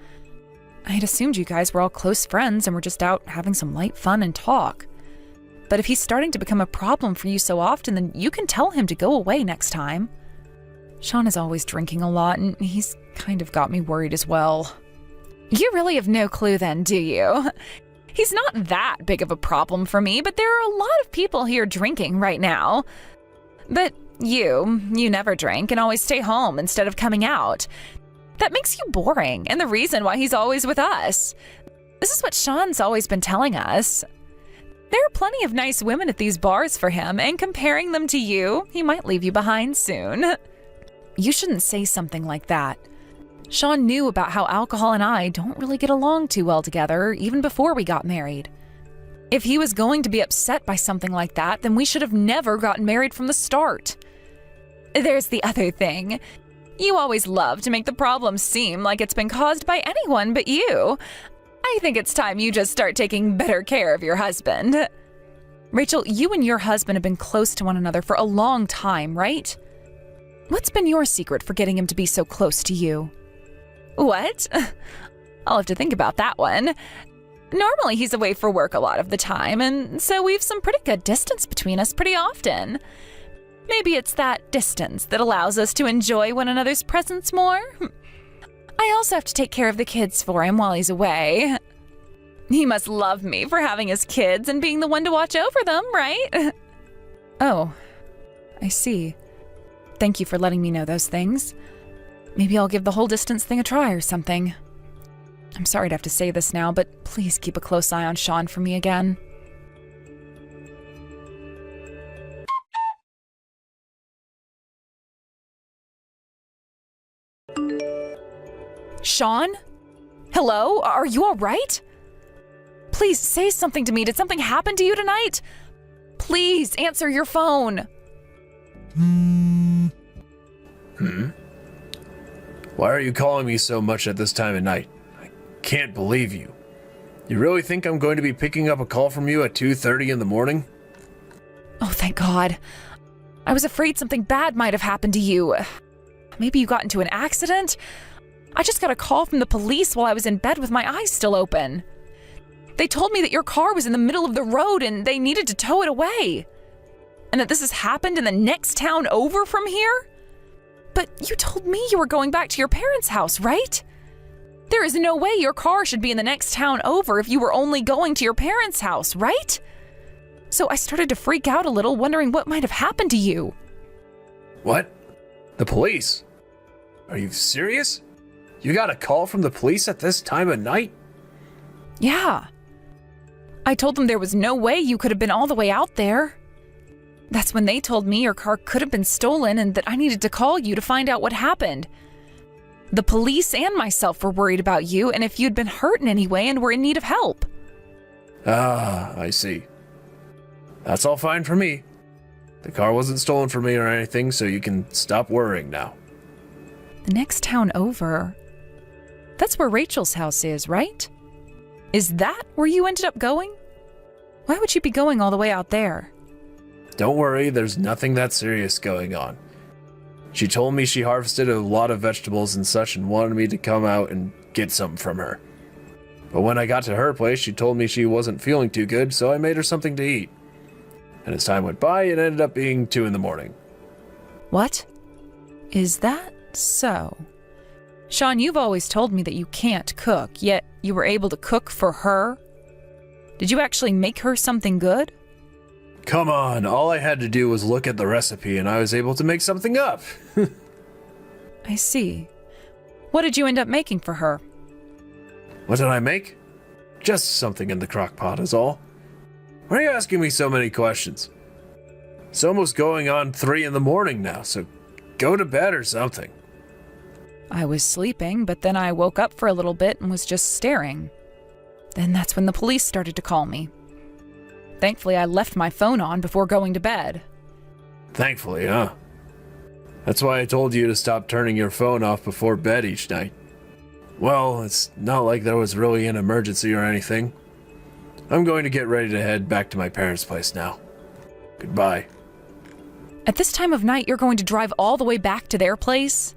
I had assumed you guys were all close friends and were just out having some light fun and talk. But if he's starting to become a problem for you so often, then you can tell him to go away next time. Sean is always drinking a lot, and he's kind of got me worried as well. You really have no clue then, do you? He's not that big of a problem for me, but there are a lot of people here drinking right now. But you never drink and always stay home instead of coming out. That makes you boring, and the reason why he's always with us. This is what Sean's always been telling us. There are plenty of nice women at these bars for him, and comparing them to you, he might leave you behind soon. You shouldn't say something like that. Sean knew about how alcohol and I don't really get along too well together, even before we got married. If he was going to be upset by something like that, then we should have never gotten married from the start. There's the other thing. You always love to make the problem seem like it's been caused by anyone but you. I think it's time you just start taking better care of your husband. Rachel, you and your husband have been close to one another for a long time, right? What's been your secret for getting him to be so close to you? What? I'll have to think about that one. Normally he's away for work a lot of the time, and so we've some pretty good distance between us pretty often. Maybe it's that distance that allows us to enjoy one another's presence more. I also have to take care of the kids for him while he's away. He must love me for having his kids and being the one to watch over them, right? Oh, I see. Thank you for letting me know those things. Maybe I'll give the whole distance thing a try or something. I'm sorry to have to say this now, but please keep a close eye on Sean for me again. Sean? Hello? Are you all right? Please say something to me. Did something happen to you tonight? Please answer your phone. Why are you calling me so much at this time of night? I can't believe you. You really think I'm going to be picking up a call from you at 2:30 in the morning? Oh, thank God. I was afraid something bad might have happened to you. Maybe you got into an accident? I just got a call from the police while I was in bed with my eyes still open. They told me that your car was in the middle of the road and they needed to tow it away. And that this has happened in the next town over from here? But you told me you were going back to your parents' house, right? There is no way your car should be in the next town over if you were only going to your parents' house, right? So I started to freak out a little, wondering what might have happened to you. What? The police? Are you serious? You got a call from the police at this time of night? Yeah. I told them there was no way you could have been all the way out there. That's when they told me your car could have been stolen and that I needed to call you to find out what happened. The police and myself were worried about you and if you'd been hurt in any way and were in need of help. Ah, I see. That's all fine for me. The car wasn't stolen from me or anything, so you can stop worrying now. The next town over? That's where Rachel's house is, right? Is that where you ended up going? Why would you be going all the way out there? Don't worry, there's nothing that serious going on. She told me she harvested a lot of vegetables and such and wanted me to come out and get some from her. But when I got to her place, she told me she wasn't feeling too good, so I made her something to eat. And as time went by, it ended up being 2 a.m. What? Is that so? Sean, you've always told me that you can't cook, yet you were able to cook for her? Did you actually make her something good? Come on, all I had to do was look at the recipe and I was able to make something up. I see. What did you end up making for her? What did I make? Just something in the crock pot is all. Why are you asking me so many questions? It's almost going on 3 a.m. now, so go to bed or something. I was sleeping, but then I woke up for a little bit and was just staring. Then that's when the police started to call me. Thankfully, I left my phone on before going to bed. Thankfully, huh? That's why I told you to stop turning your phone off before bed each night. Well, it's not like there was really an emergency or anything. I'm going to get ready to head back to my parents' place now. Goodbye. At this time of night, you're going to drive all the way back to their place?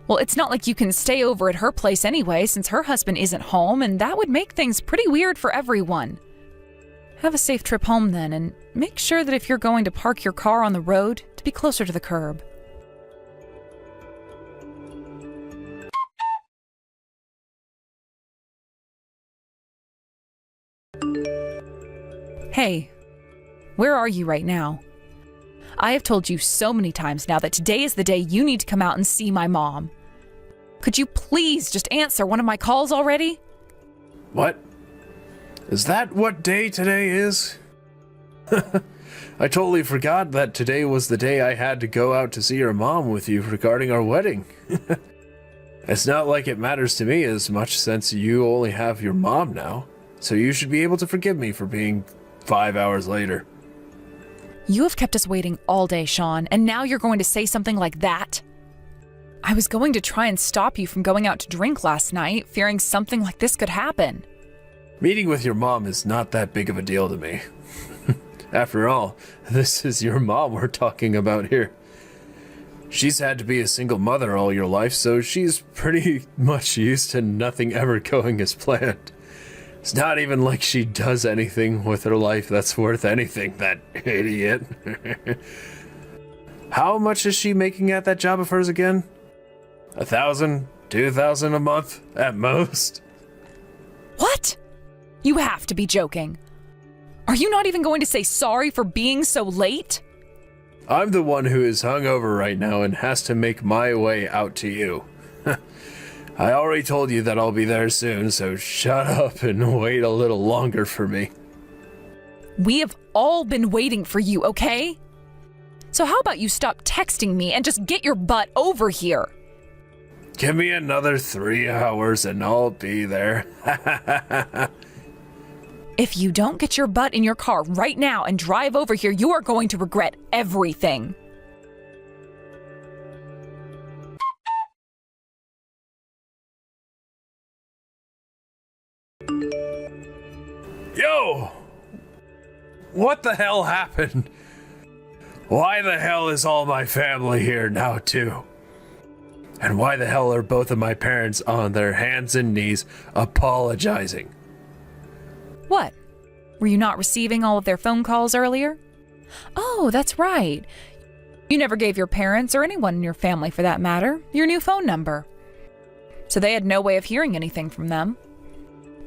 Well, it's not like you can stay over at her place anyway, since her husband isn't home, and that would make things pretty weird for everyone. Have a safe trip home then, and make sure that if you're going to park your car on the road, to be closer to the curb. Hey, where are you right now? I have told you so many times now that today is the day you need to come out and see my mom. Could you please just answer one of my calls already? What? Is that what day today is? I totally forgot that today was the day I had to go out to see your mom with you regarding our wedding. It's not like it matters to me as much since you only have your mom now, so you should be able to forgive me for being 5 hours later. You have kept us waiting all day, Sean, and now you're going to say something like that? I was going to try and stop you from going out to drink last night, fearing something like this could happen. Meeting with your mom is not that big of a deal to me. After all, this is your mom we're talking about here. She's had to be a single mother all your life, so she's pretty much used to nothing ever going as planned. It's not even like she does anything with her life that's worth anything, that idiot. How much is she making at that job of hers again? 1,000, 2,000 a month at most? What? You have to be joking. Are you not even going to say sorry for being so late? I'm the one who is hungover right now and has to make my way out to you. I already told you that I'll be there soon, so shut up and wait a little longer for me. We have all been waiting for you, okay? So how about you stop texting me and just get your butt over here? Give me another 3 hours and I'll be there. If you don't get your butt in your car right now and drive over here, you are going to regret everything. Yo! What the hell happened? Why the hell is all my family here now too? And why the hell are both of my parents on their hands and knees apologizing? What? Were you not receiving all of their phone calls earlier? Oh, that's right. You never gave your parents or anyone in your family for that matter your new phone number. so they had no way of hearing anything from them.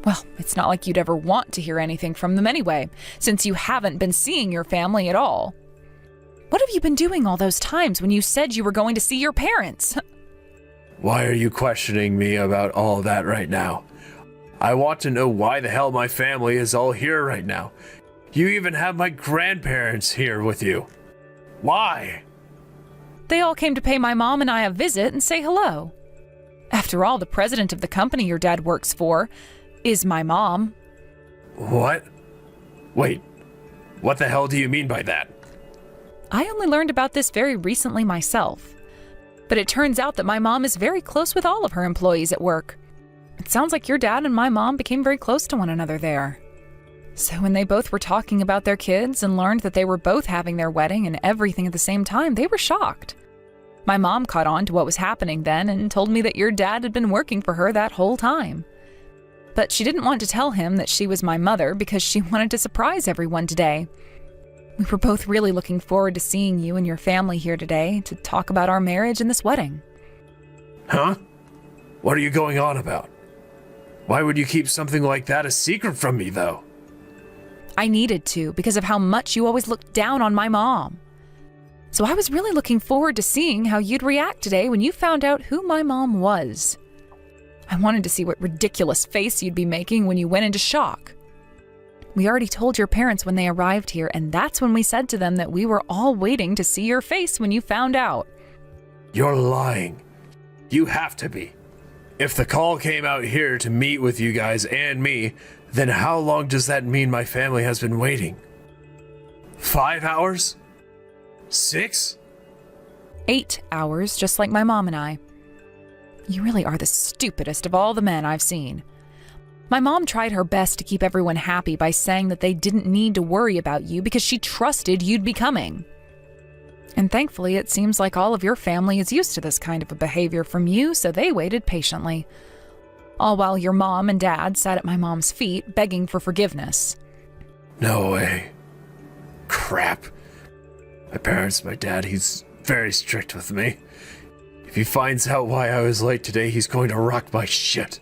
Well, it's not like you'd ever want to hear anything from them anyway, since you haven't been seeing your family at all. What have you been doing all those times when you said you were going to see your parents? Why are you questioning me about all that right now? I want to know why the hell my family is all here right now. You even have my grandparents here with you. Why? They all came to pay my mom and I a visit and say hello. After all, the president of the company your dad works for is my mom. What? Wait, what the hell do you mean by that? I only learned about this very recently myself. But it turns out that my mom is very close with all of her employees at work. It sounds like your dad and my mom became very close to one another there. So when they both were talking about their kids and learned that they were both having their wedding and everything at the same time, they were shocked. My mom caught on to what was happening then and told me that your dad had been working for her that whole time. But she didn't want to tell him that she was my mother because she wanted to surprise everyone today. We were both really looking forward to seeing you and your family here today to talk about our marriage and this wedding. Huh? What are you going on about? Why would you keep something like that a secret from me, though? I needed to because of how much you always looked down on my mom. So I was really looking forward to seeing how you'd react today when you found out who my mom was. I wanted to see what ridiculous face you'd be making when you went into shock. We already told your parents when they arrived here, and that's when we said to them that we were all waiting to see your face when you found out. You're lying. You have to be. If the call came out here to meet with you guys and me, then how long does that mean my family has been waiting? 5 hours? 6? 8 hours, just like my mom and I. You really are the stupidest of all the men I've seen. My mom tried her best to keep everyone happy by saying that they didn't need to worry about you because she trusted you'd be coming. And thankfully, it seems like all of your family is used to this kind of a behavior from you, so they waited patiently. All while your mom and dad sat at my mom's feet begging for forgiveness. No way. Crap. My dad, he's very strict with me. If he finds out why I was late today, he's going to rock my shit.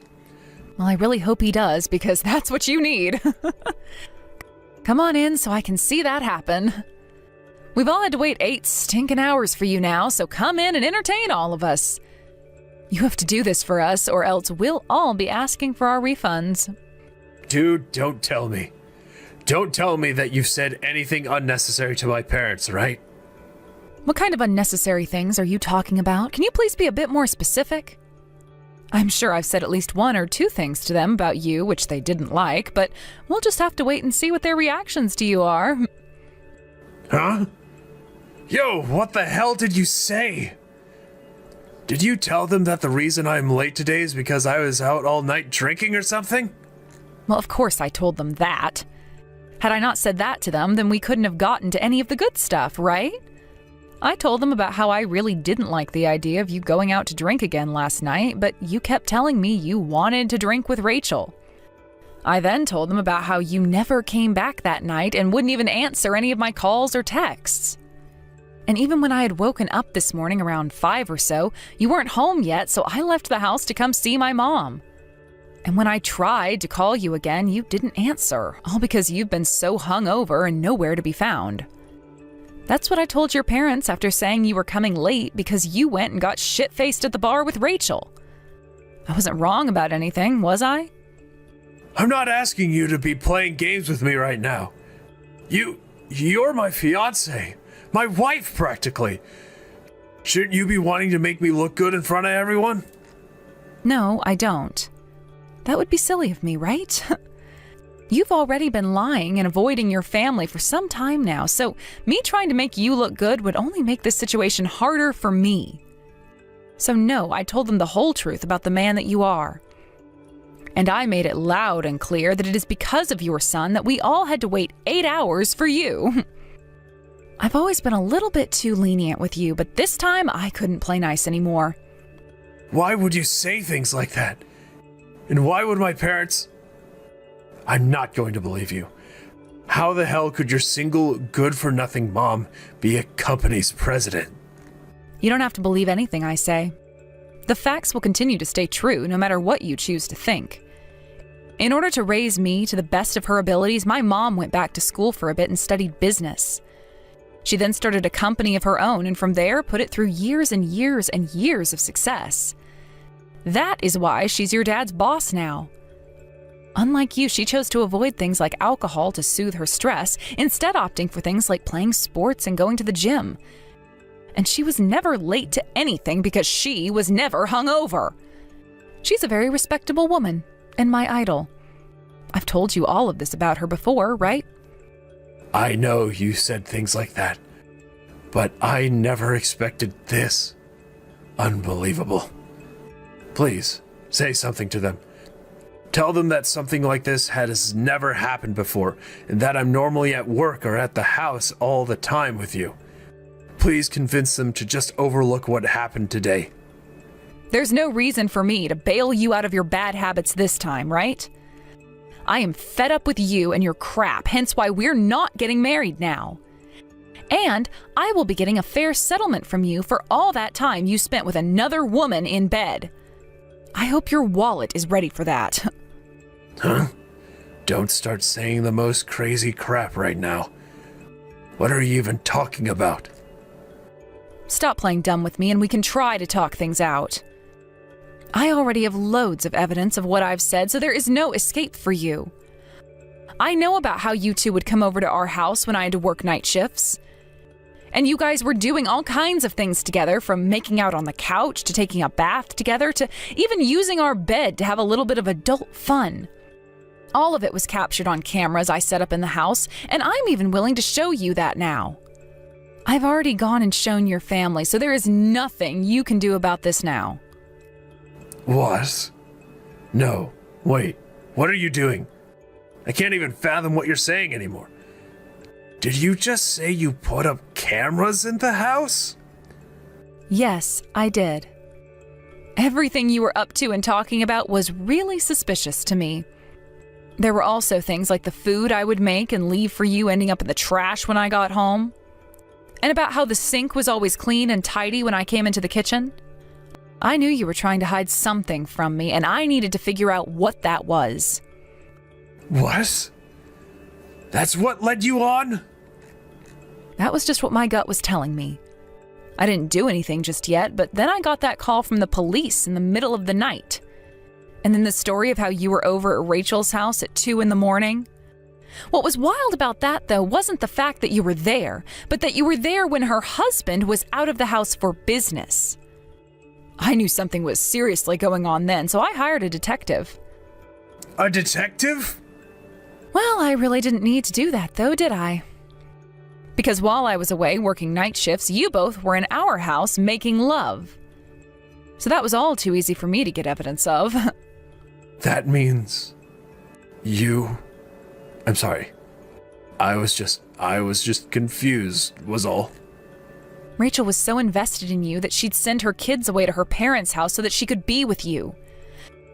Well, I really hope he does, because that's what you need. Come on in so I can see that happen. We've all had to wait 8 stinking hours for you now, so come in and entertain all of us. You have to do this for us, or else we'll all be asking for our refunds. Dude, don't tell me. Don't tell me that you've said anything unnecessary to my parents, right? What kind of unnecessary things are you talking about? Can you please be a bit more specific? I'm sure I've said at least 1 or 2 things to them about you, which they didn't like, but we'll just have to wait and see what their reactions to you are. Huh? Yo, what the hell did you say? Did you tell them that the reason I'm late today is because I was out all night drinking or something? Well, of course I told them that. Had I not said that to them, then we couldn't have gotten to any of the good stuff, right? I told them about how I really didn't like the idea of you going out to drink again last night, but you kept telling me you wanted to drink with Rachel. I then told them about how you never came back that night and wouldn't even answer any of my calls or texts. And even when I had woken up this morning around 5 or so, you weren't home yet, so I left the house to come see my mom. And when I tried to call you again, you didn't answer, all because you've been so hungover and nowhere to be found. That's what I told your parents after saying you were coming late because you went and got shit-faced at the bar with Rachel. I wasn't wrong about anything, was I? I'm not asking you to be playing games with me right now. You're my fiancé. My wife, practically. Shouldn't you be wanting to make me look good in front of everyone? No, I don't. That would be silly of me, right? You've already been lying and avoiding your family for some time now, so me trying to make you look good would only make this situation harder for me. So no, I told them the whole truth about the man that you are. And I made it loud and clear that it is because of your son that we all had to wait 8 hours for you. I've always been a little bit too lenient with you, but this time I couldn't play nice anymore. Why would you say things like that? And why would my parents... I'm not going to believe you. How the hell could your single, good-for-nothing mom be a company's president? You don't have to believe anything I say. The facts will continue to stay true no matter what you choose to think. In order to raise me to the best of her abilities, my mom went back to school for a bit and studied business. She then started a company of her own, and from there put it through years and years and years of success. That is why she's your dad's boss now. Unlike you, she chose to avoid things like alcohol to soothe her stress, instead opting for things like playing sports and going to the gym. And she was never late to anything because she was never hungover. She's a very respectable woman, and my idol. I've told you all of this about her before, right? I know you said things like that, but I never expected this. Unbelievable. Please, say something to them. Tell them that something like this has never happened before, and that I'm normally at work or at the house all the time with you. Please convince them to just overlook what happened today. There's no reason for me to bail you out of your bad habits this time, right? I am fed up with you and your crap, hence why we're not getting married now. And I will be getting a fair settlement from you for all that time you spent with another woman in bed. I hope your wallet is ready for that. Huh? Don't start saying the most crazy crap right now. What are you even talking about? Stop playing dumb with me and we can try to talk things out. I already have loads of evidence of what I've said, so there is no escape for you. I know about how you two would come over to our house when I had to work night shifts. And you guys were doing all kinds of things together, from making out on the couch to taking a bath together to even using our bed to have a little bit of adult fun. All of it was captured on cameras I set up in the house, and I'm even willing to show you that now. I've already gone and shown your family, so there is nothing you can do about this now. What? No, wait, what are you doing? I can't even fathom what you're saying anymore. Did you just say you put up cameras in the house? Yes, I did. Everything you were up to and talking about was really suspicious to me. There were also things like the food I would make and leave for you ending up in the trash when I got home. And about how the sink was always clean and tidy when I came into the kitchen. I knew you were trying to hide something from me, and I needed to figure out what that was. What? That's what led you on? That was just what my gut was telling me. I didn't do anything just yet, but then I got that call from the police in the middle of the night. And then the story of how you were over at Rachel's house at 2 a.m. What was wild about that, though, wasn't the fact that you were there, but that you were there when her husband was out of the house for business. I knew something was seriously going on then, so I hired a detective. A detective? Well, I really didn't need to do that, though, did I? Because while I was away working night shifts, you both were in our house making love. So that was all too easy for me to get evidence of. That means you... I'm sorry. I was just confused, was all. Rachel was so invested in you that she'd send her kids away to her parents' house so that she could be with you.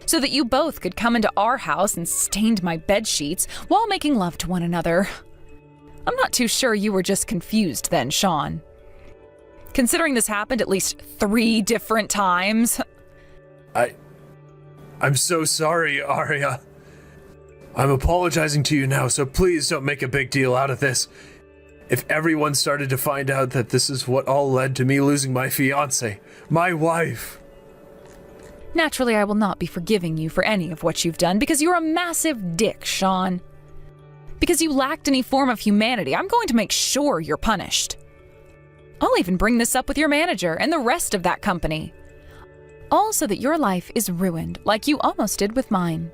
So that you both could come into our house and stained my bed sheets while making love to one another. I'm not too sure you were just confused then, Sean. Considering this happened at least 3 different times. I'm so sorry, Arya. I'm apologizing to you now, so please don't make a big deal out of this. If everyone started to find out that this is what all led to me losing my fiancé, my wife. Naturally, I will not be forgiving you for any of what you've done because you're a massive dick, Sean. Because you lacked any form of humanity, I'm going to make sure you're punished. I'll even bring this up with your manager and the rest of that company. All so that your life is ruined, like you almost did with mine.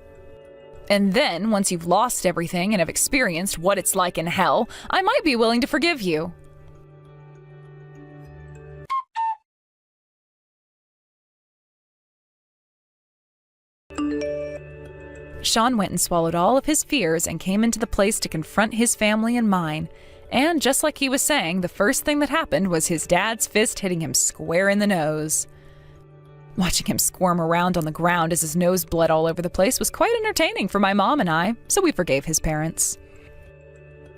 And then, once you've lost everything and have experienced what it's like in hell, I might be willing to forgive you. Sean went and swallowed all of his fears and came into the place to confront his family and mine. And just like he was saying, the first thing that happened was his dad's fist hitting him square in the nose. Watching him squirm around on the ground as his nose bled all over the place was quite entertaining for my mom and I, so we forgave his parents.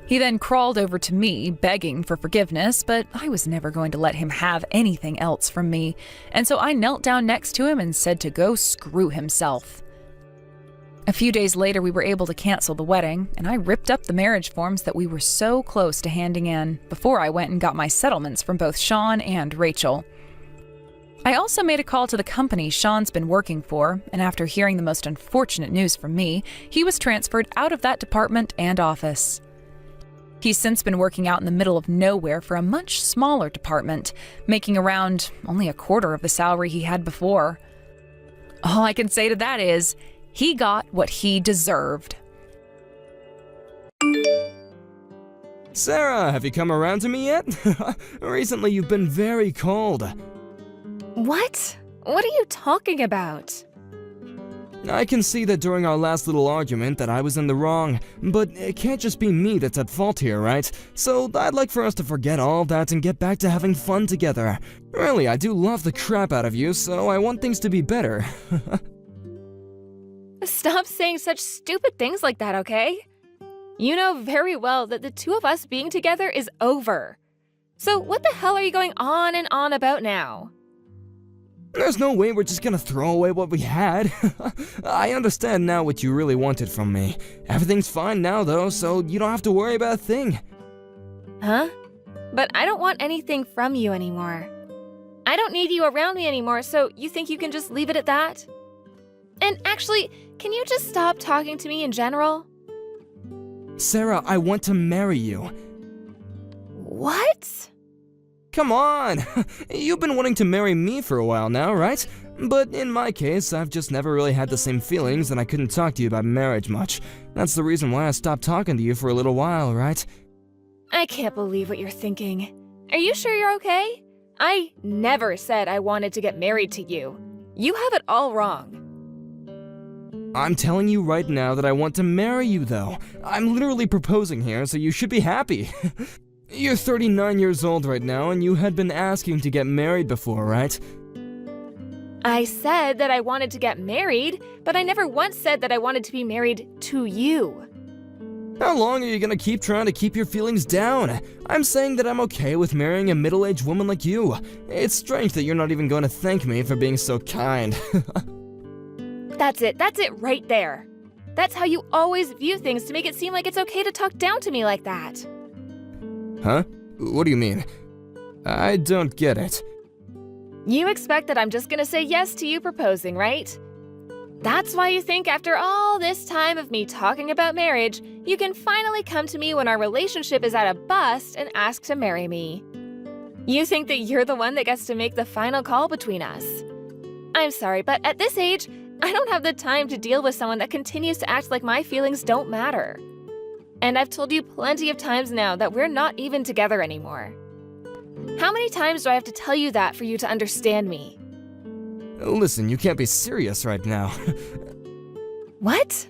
He then crawled over to me, begging for forgiveness, but I was never going to let him have anything else from me, and so I knelt down next to him and said to go screw himself. A few days later, we were able to cancel the wedding, and I ripped up the marriage forms that we were so close to handing in before I went and got my settlements from both Sean and Rachel. I also made a call to the company Sean's been working for, and after hearing the most unfortunate news from me, he was transferred out of that department and office. He's since been working out in the middle of nowhere for a much smaller department, making around only a quarter of the salary he had before. All I can say to that is, he got what he deserved. Sarah, have you come around to me yet? Recently you've been very cold. What? What are you talking about? I can see that during our last little argument that I was in the wrong, but it can't just be me that's at fault here, right? So I'd like for us to forget all that and get back to having fun together. Really, I do love the crap out of you, so I want things to be better. Stop saying such stupid things like that, okay? You know very well that the two of us being together is over. So what the hell are you going on and on about now? There's no way we're just gonna throw away what we had. I understand now what you really wanted from me. Everything's fine now though, so you don't have to worry about a thing. Huh? But I don't want anything from you anymore. I don't need you around me anymore, so you think you can just leave it at that? And actually, can you just stop talking to me in general? Sarah, I want to marry you. What? Come on! You've been wanting to marry me for a while now, right? But in my case, I've just never really had the same feelings and I couldn't talk to you about marriage much. That's the reason why I stopped talking to you for a little while, right? I can't believe what you're thinking. Are you sure you're okay? I never said I wanted to get married to you. You have it all wrong. I'm telling you right now that I want to marry you, though. I'm literally proposing here, so you should be happy. You're 39 years old right now, and you had been asking to get married before, right? I said that I wanted to get married, but I never once said that I wanted to be married to you. How long are you gonna keep trying to keep your feelings down? I'm saying that I'm okay with marrying a middle-aged woman like you. It's strange that you're not even going to thank me for being so kind. That's it right there. That's how you always view things to make it seem like it's okay to talk down to me like that. Huh? What do you mean? I don't get it. You expect that I'm just gonna say yes to you proposing, right? That's why you think after all this time of me talking about marriage, you can finally come to me when our relationship is at a bust and ask to marry me. You think that you're the one that gets to make the final call between us. I'm sorry, but at this age, I don't have the time to deal with someone that continues to act like my feelings don't matter. And I've told you plenty of times now that we're not even together anymore. How many times do I have to tell you that for you to understand me? Listen, you can't be serious right now. What?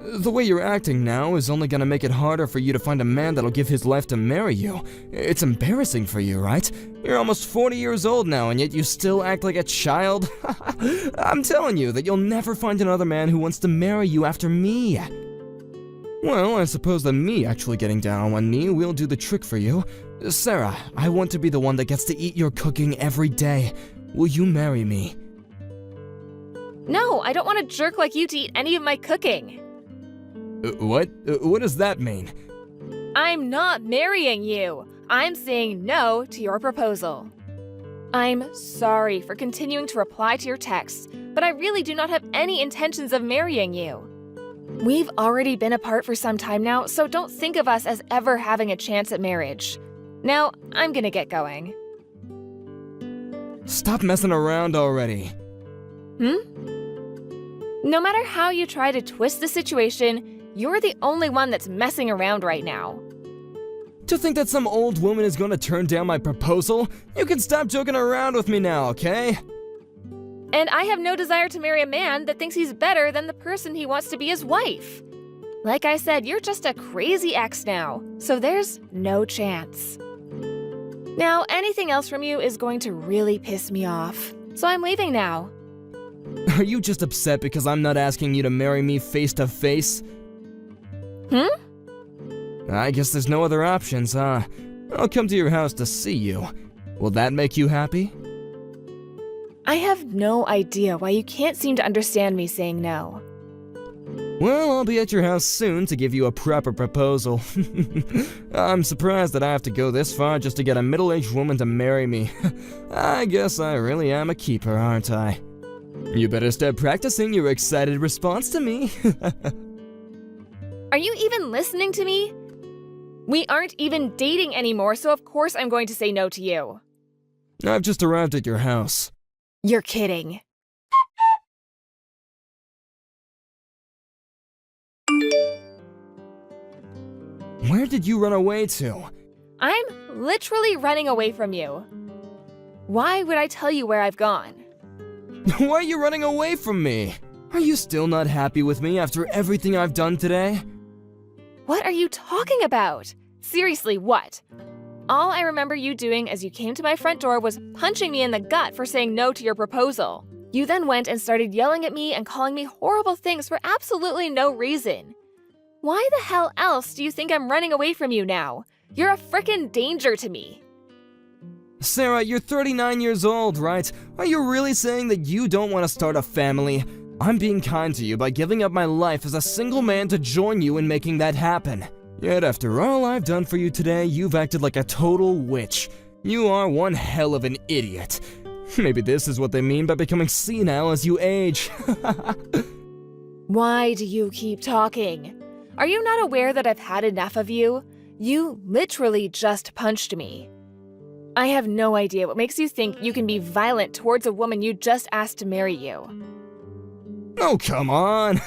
The way you're acting now is only gonna make it harder for you to find a man that'll give his life to marry you. It's embarrassing for you, right? You're almost 40 years old now, and yet you still act like a child? I'm telling you that you'll never find another man who wants to marry you after me. Well, I suppose that me actually getting down on one knee will do the trick for you. Sarah, I want to be the one that gets to eat your cooking every day. Will you marry me? No, I don't want a jerk like you to eat any of my cooking. What? What does that mean? I'm not marrying you. I'm saying no to your proposal. I'm sorry for continuing to reply to your texts, but I really do not have any intentions of marrying you. We've already been apart for some time now, so don't think of us as ever having a chance at marriage. Now, I'm gonna get going. Stop messing around already. No matter how you try to twist the situation, you're the only one that's messing around right now. To think that some old woman is gonna turn down my proposal? You can stop joking around with me now, okay? And I have no desire to marry a man that thinks he's better than the person he wants to be his wife. Like I said, you're just a crazy ex now, so there's no chance. Now, anything else from you is going to really piss me off, so I'm leaving now. Are you just upset because I'm not asking you to marry me face to face? I guess there's no other options, huh? I'll come to your house to see you. Will that make you happy? I have no idea why you can't seem to understand me saying no. Well, I'll be at your house soon to give you a proper proposal. I'm surprised that I have to go this far just to get a middle-aged woman to marry me. I guess I really am a keeper, aren't I? You better start practicing your excited response to me. Are you even listening to me? We aren't even dating anymore, so of course I'm going to say no to you. I've just arrived at your house. You're kidding. Where did you run away to? I'm literally running away from you. Why would I tell you where I've gone? Why are you running away from me? Are you still not happy with me after everything I've done today? What are you talking about? Seriously, what? All I remember you doing as you came to my front door was punching me in the gut for saying no to your proposal. You then went and started yelling at me and calling me horrible things for absolutely no reason. Why the hell else do you think I'm running away from you now? You're a frickin' danger to me. Sarah, you're 39 years old, right? Are you really saying that you don't want to start a family? I'm being kind to you by giving up my life as a single man to join you in making that happen. Yet after all I've done for you today, you've acted like a total witch. You are one hell of an idiot. Maybe this is what they mean by becoming senile as you age. Why do you keep talking? Are you not aware that I've had enough of you? You literally just punched me. I have no idea what makes you think you can be violent towards a woman you just asked to marry you. Oh, come on.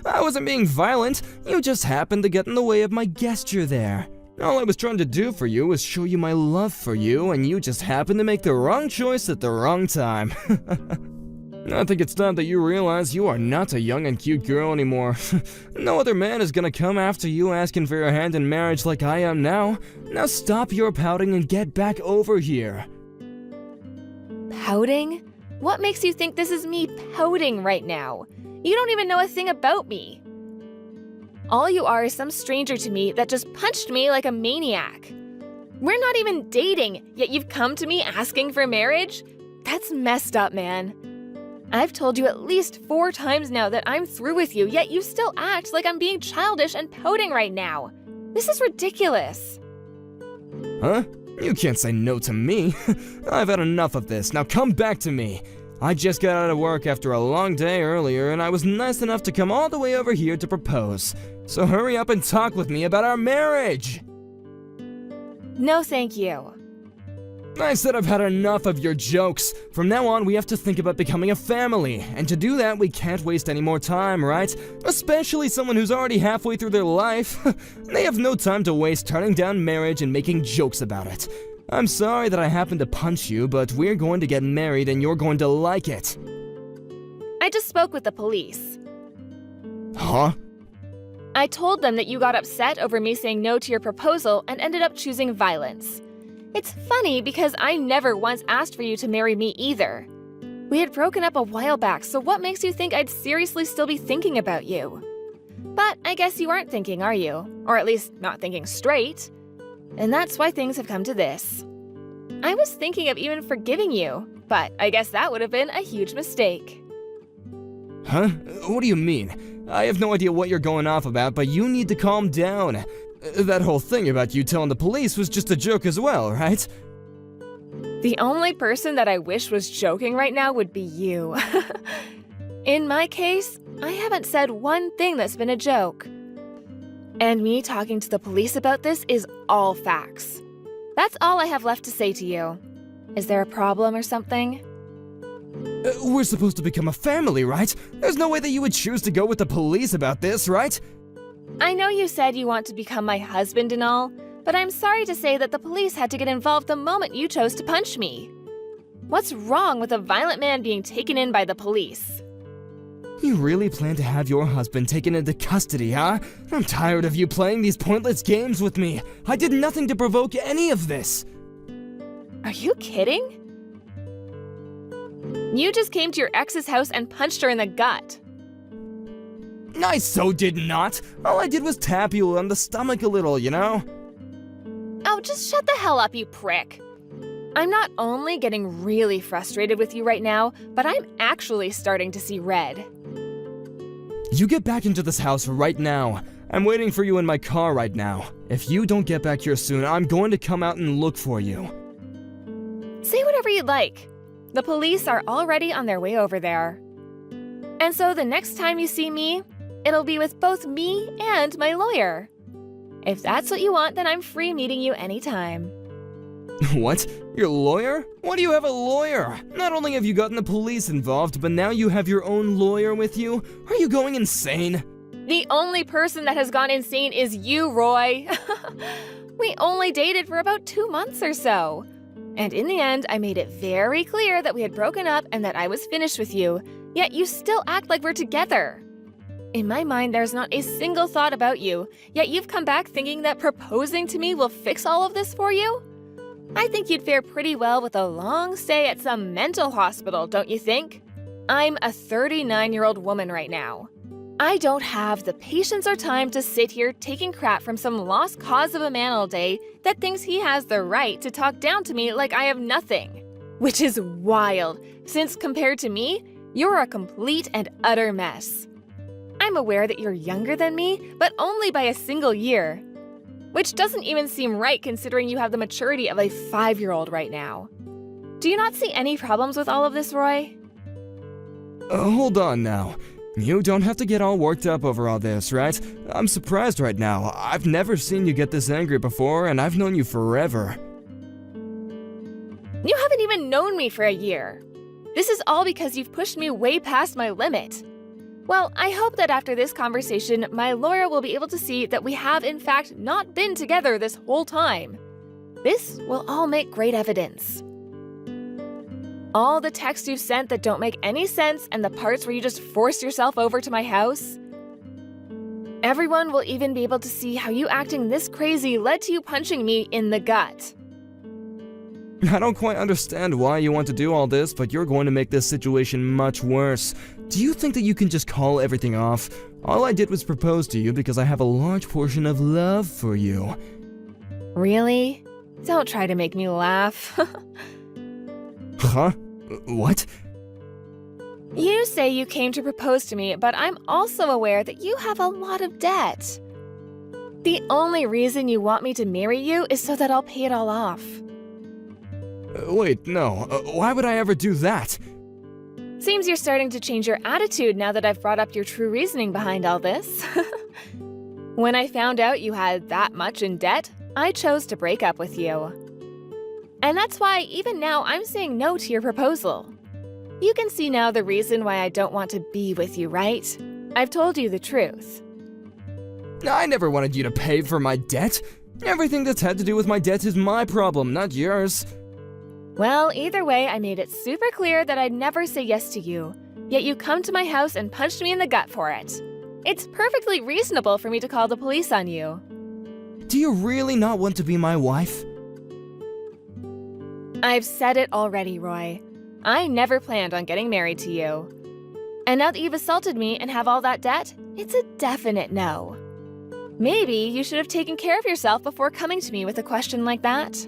I wasn't being violent. You just happened to get in the way of my gesture there. All I was trying to do for you was show you my love for you, and you just happened to make the wrong choice at the wrong time. I think it's time that you realize you are not a young and cute girl anymore. No other man is gonna come after you asking for your hand in marriage like I am now. Now stop your pouting and get back over here. Pouting? What makes you think this is me pouting right now? You don't even know a thing about me. All you are is some stranger to me that just punched me like a maniac. We're not even dating, yet you've come to me asking for marriage? That's messed up, man. I've told you at least 4 times now that I'm through with you, yet you still act like I'm being childish and pouting right now. This is ridiculous. Huh? You can't say no to me. I've had enough of this. Now come back to me. I just got out of work after a long day earlier, and I was nice enough to come all the way over here to propose. So hurry up and talk with me about our marriage. No, thank you. I said I've had enough of your jokes. From now on, we have to think about becoming a family. And to do that, we can't waste any more time, right? Especially someone who's already halfway through their life. They have no time to waste turning down marriage and making jokes about it. I'm sorry that I happened to punch you, but we're going to get married and you're going to like it. I just spoke with the police. Huh? I told them that you got upset over me saying no to your proposal and ended up choosing violence. It's funny because I never once asked for you to marry me either. We had broken up a while back, so what makes you think I'd seriously still be thinking about you? But I guess you aren't thinking, are you? Or at least not thinking straight. And that's why things have come to this. I was thinking of even forgiving you, but I guess that would have been a huge mistake. Huh? What do you mean? I have no idea what you're going off about, but you need to calm down. That whole thing about you telling the police was just a joke as well, right? The only person that I wish was joking right now would be you. In my case, I haven't said one thing that's been a joke. And me talking to the police about this is all facts. That's all I have left to say to you. Is there a problem or something? We're supposed to become a family, right? There's no way that you would choose to go with the police about this, right? I know you said you want to become my husband and all, but I'm sorry to say that the police had to get involved the moment you chose to punch me. What's wrong with a violent man being taken in by the police? You really plan to have your husband taken into custody, huh? I'm tired of you playing these pointless games with me. I did nothing to provoke any of this. Are you kidding? You just came to your ex's house and punched her in the gut. I so did not. All I did was tap you on the stomach a little, you know? Oh, just shut the hell up, you prick. I'm not only getting really frustrated with you right now, but I'm actually starting to see red. You get back into this house right now. I'm waiting for you in my car right now. If you don't get back here soon, I'm going to come out and look for you. Say whatever you'd like. The police are already on their way over there. And so the next time you see me, it'll be with both me and my lawyer. If that's what you want, then I'm free meeting you anytime. What? Your lawyer? Why do you have a lawyer? Not only have you gotten the police involved, but now you have your own lawyer with you? Are you going insane? The only person that has gone insane is you, Roy. We only dated for about 2 months or so. And in the end, I made it very clear that we had broken up and that I was finished with you, yet you still act like we're together. In my mind, there's not a single thought about you, yet you've come back thinking that proposing to me will fix all of this for you? I think you'd fare pretty well with a long stay at some mental hospital, don't you think? I'm a 39-year-old woman right now. I don't have the patience or time to sit here taking crap from some lost cause of a man all day that thinks he has the right to talk down to me like I have nothing. Which is wild, since compared to me, you're a complete and utter mess. I'm aware that you're younger than me, but only by a single year. Which doesn't even seem right considering you have the maturity of a 5-year-old right now. Do you not see any problems with all of this, Roy? Hold on now. You don't have to get all worked up over all this, right? I'm surprised right now. I've never seen you get this angry before, and I've known you forever. You haven't even known me for a year. This is all because you've pushed me way past my limit. Well, I hope that after this conversation, my lawyer will be able to see that we have in fact not been together this whole time. This will all make great evidence. All the texts you've sent that don't make any sense and the parts where you just forced yourself over to my house. Everyone will even be able to see how you acting this crazy led to you punching me in the gut. I don't quite understand why you want to do all this, but you're going to make this situation much worse. Do you think that you can just call everything off? All I did was propose to you because I have a large portion of love for you. Really? Don't try to make me laugh. Huh? What? You say you came to propose to me, but I'm also aware that you have a lot of debt. The only reason you want me to marry you is so that I'll pay it all off. Wait, no. Why would I ever do that? Seems you're starting to change your attitude now that I've brought up your true reasoning behind all this. When I found out you had that much in debt, I chose to break up with you. And that's why even now I'm saying no to your proposal. You can see now the reason why I don't want to be with you, right? I've told you the truth. I never wanted you to pay for my debt. Everything that's had to do with my debt is my problem, not yours. Well, either way, I made it super clear that I'd never say yes to you, yet you come to my house and punched me in the gut for it. It's perfectly reasonable for me to call the police on you. Do you really not want to be my wife? I've said it already, Roy. I never planned on getting married to you. And now that you've assaulted me and have all that debt, it's a definite no. Maybe you should have taken care of yourself before coming to me with a question like that.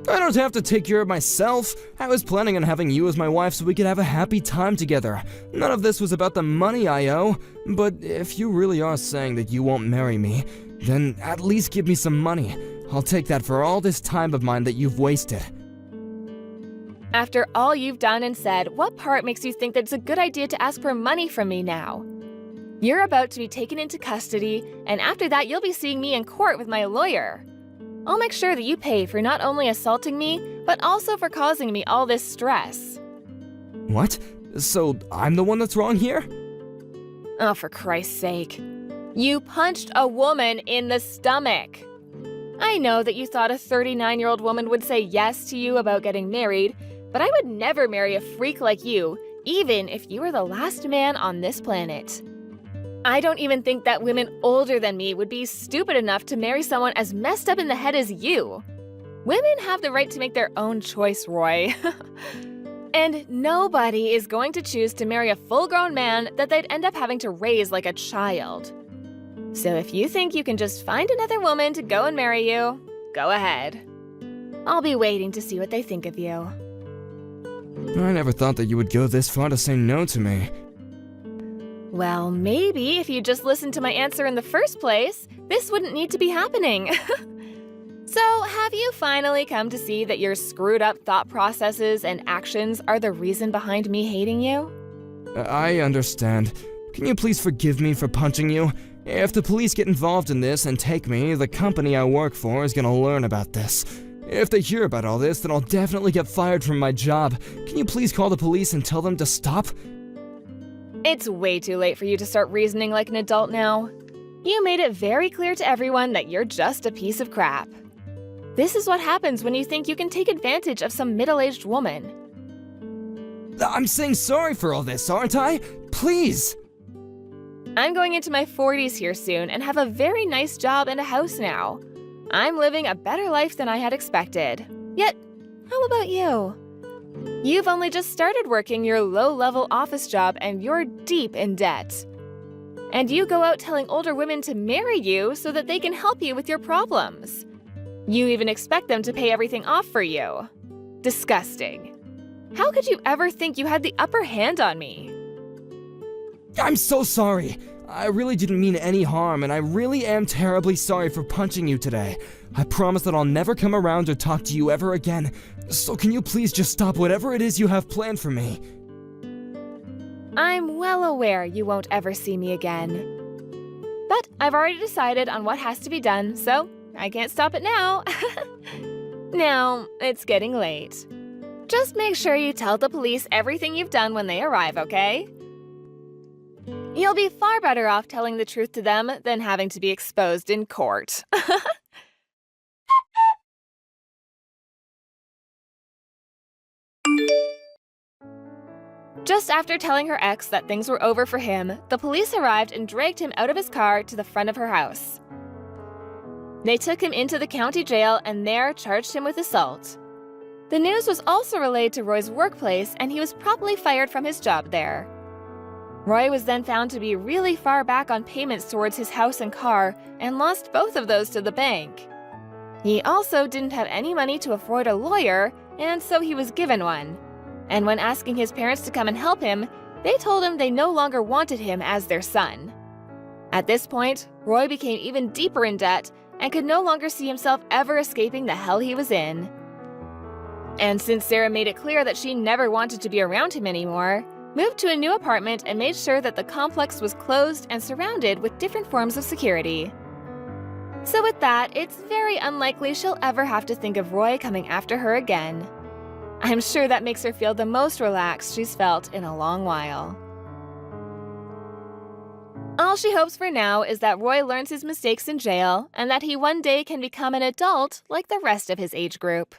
I don't have to take care of myself. I was planning on having you as my wife so we could have a happy time together. None of this was about the money I owe. But if you really are saying that you won't marry me, then at least give me some money. I'll take that for all this time of mine that you've wasted. After all you've done and said, what part makes you think that it's a good idea to ask for money from me now? You're about to be taken into custody, and after that you'll be seeing me in court with my lawyer. I'll make sure that you pay for not only assaulting me, but also for causing me all this stress. What? So I'm the one that's wrong here? Oh, for Christ's sake. You punched a woman in the stomach. I know that you thought a 39-year-old woman would say yes to you about getting married, but I would never marry a freak like you, even if you were the last man on this planet. I don't even think that women older than me would be stupid enough to marry someone as messed up in the head as you. Women have the right to make their own choice, Roy. And nobody is going to choose to marry a full-grown man that they'd end up having to raise like a child. So if you think you can just find another woman to go and marry you, go ahead. I'll be waiting to see what they think of you. I never thought that you would go this far to say no to me. Well, maybe if you just listened to my answer in the first place, this wouldn't need to be happening. So, have you finally come to see that your screwed up thought processes and actions are the reason behind me hating you? I understand. Can you please forgive me for punching you? If the police get involved in this and take me, the company I work for is gonna learn about this. If they hear about all this, then I'll definitely get fired from my job. Can you please call the police and tell them to stop? It's way too late for you to start reasoning like an adult now. You made it very clear to everyone that you're just a piece of crap. This is what happens when you think you can take advantage of some middle-aged woman. I'm saying sorry for all this, aren't I? Please! I'm going into my 40s here soon and have a very nice job and a house now. I'm living a better life than I had expected. Yet, how about you? You've only just started working your low-level office job and you're deep in debt. And you go out telling older women to marry you so that they can help you with your problems. You even expect them to pay everything off for you. Disgusting. How could you ever think you had the upper hand on me? I'm so sorry. I really didn't mean any harm, and I really am terribly sorry for punching you today. I promise that I'll never come around or talk to you ever again. So can you please just stop whatever it is you have planned for me? I'm well aware you won't ever see me again. But I've already decided on what has to be done, so I can't stop it now. Now, it's getting late. Just make sure you tell the police everything you've done when they arrive, okay? You'll be far better off telling the truth to them than having to be exposed in court. Just after telling her ex that things were over for him, the police arrived and dragged him out of his car to the front of her house. They took him into the county jail and there charged him with assault. The news was also relayed to Roy's workplace and he was promptly fired from his job there. Roy was then found to be really far back on payments towards his house and car and lost both of those to the bank. He also didn't have any money to afford a lawyer, and so he was given one. And when asking his parents to come and help him, they told him they no longer wanted him as their son. At this point, Roy became even deeper in debt and could no longer see himself ever escaping the hell he was in. And since Sarah made it clear that she never wanted to be around him anymore, moved to a new apartment and made sure that the complex was closed and surrounded with different forms of security. So with that, it's very unlikely she'll ever have to think of Roy coming after her again. I'm sure that makes her feel the most relaxed she's felt in a long while. All she hopes for now is that Roy learns his mistakes in jail and that he one day can become an adult like the rest of his age group.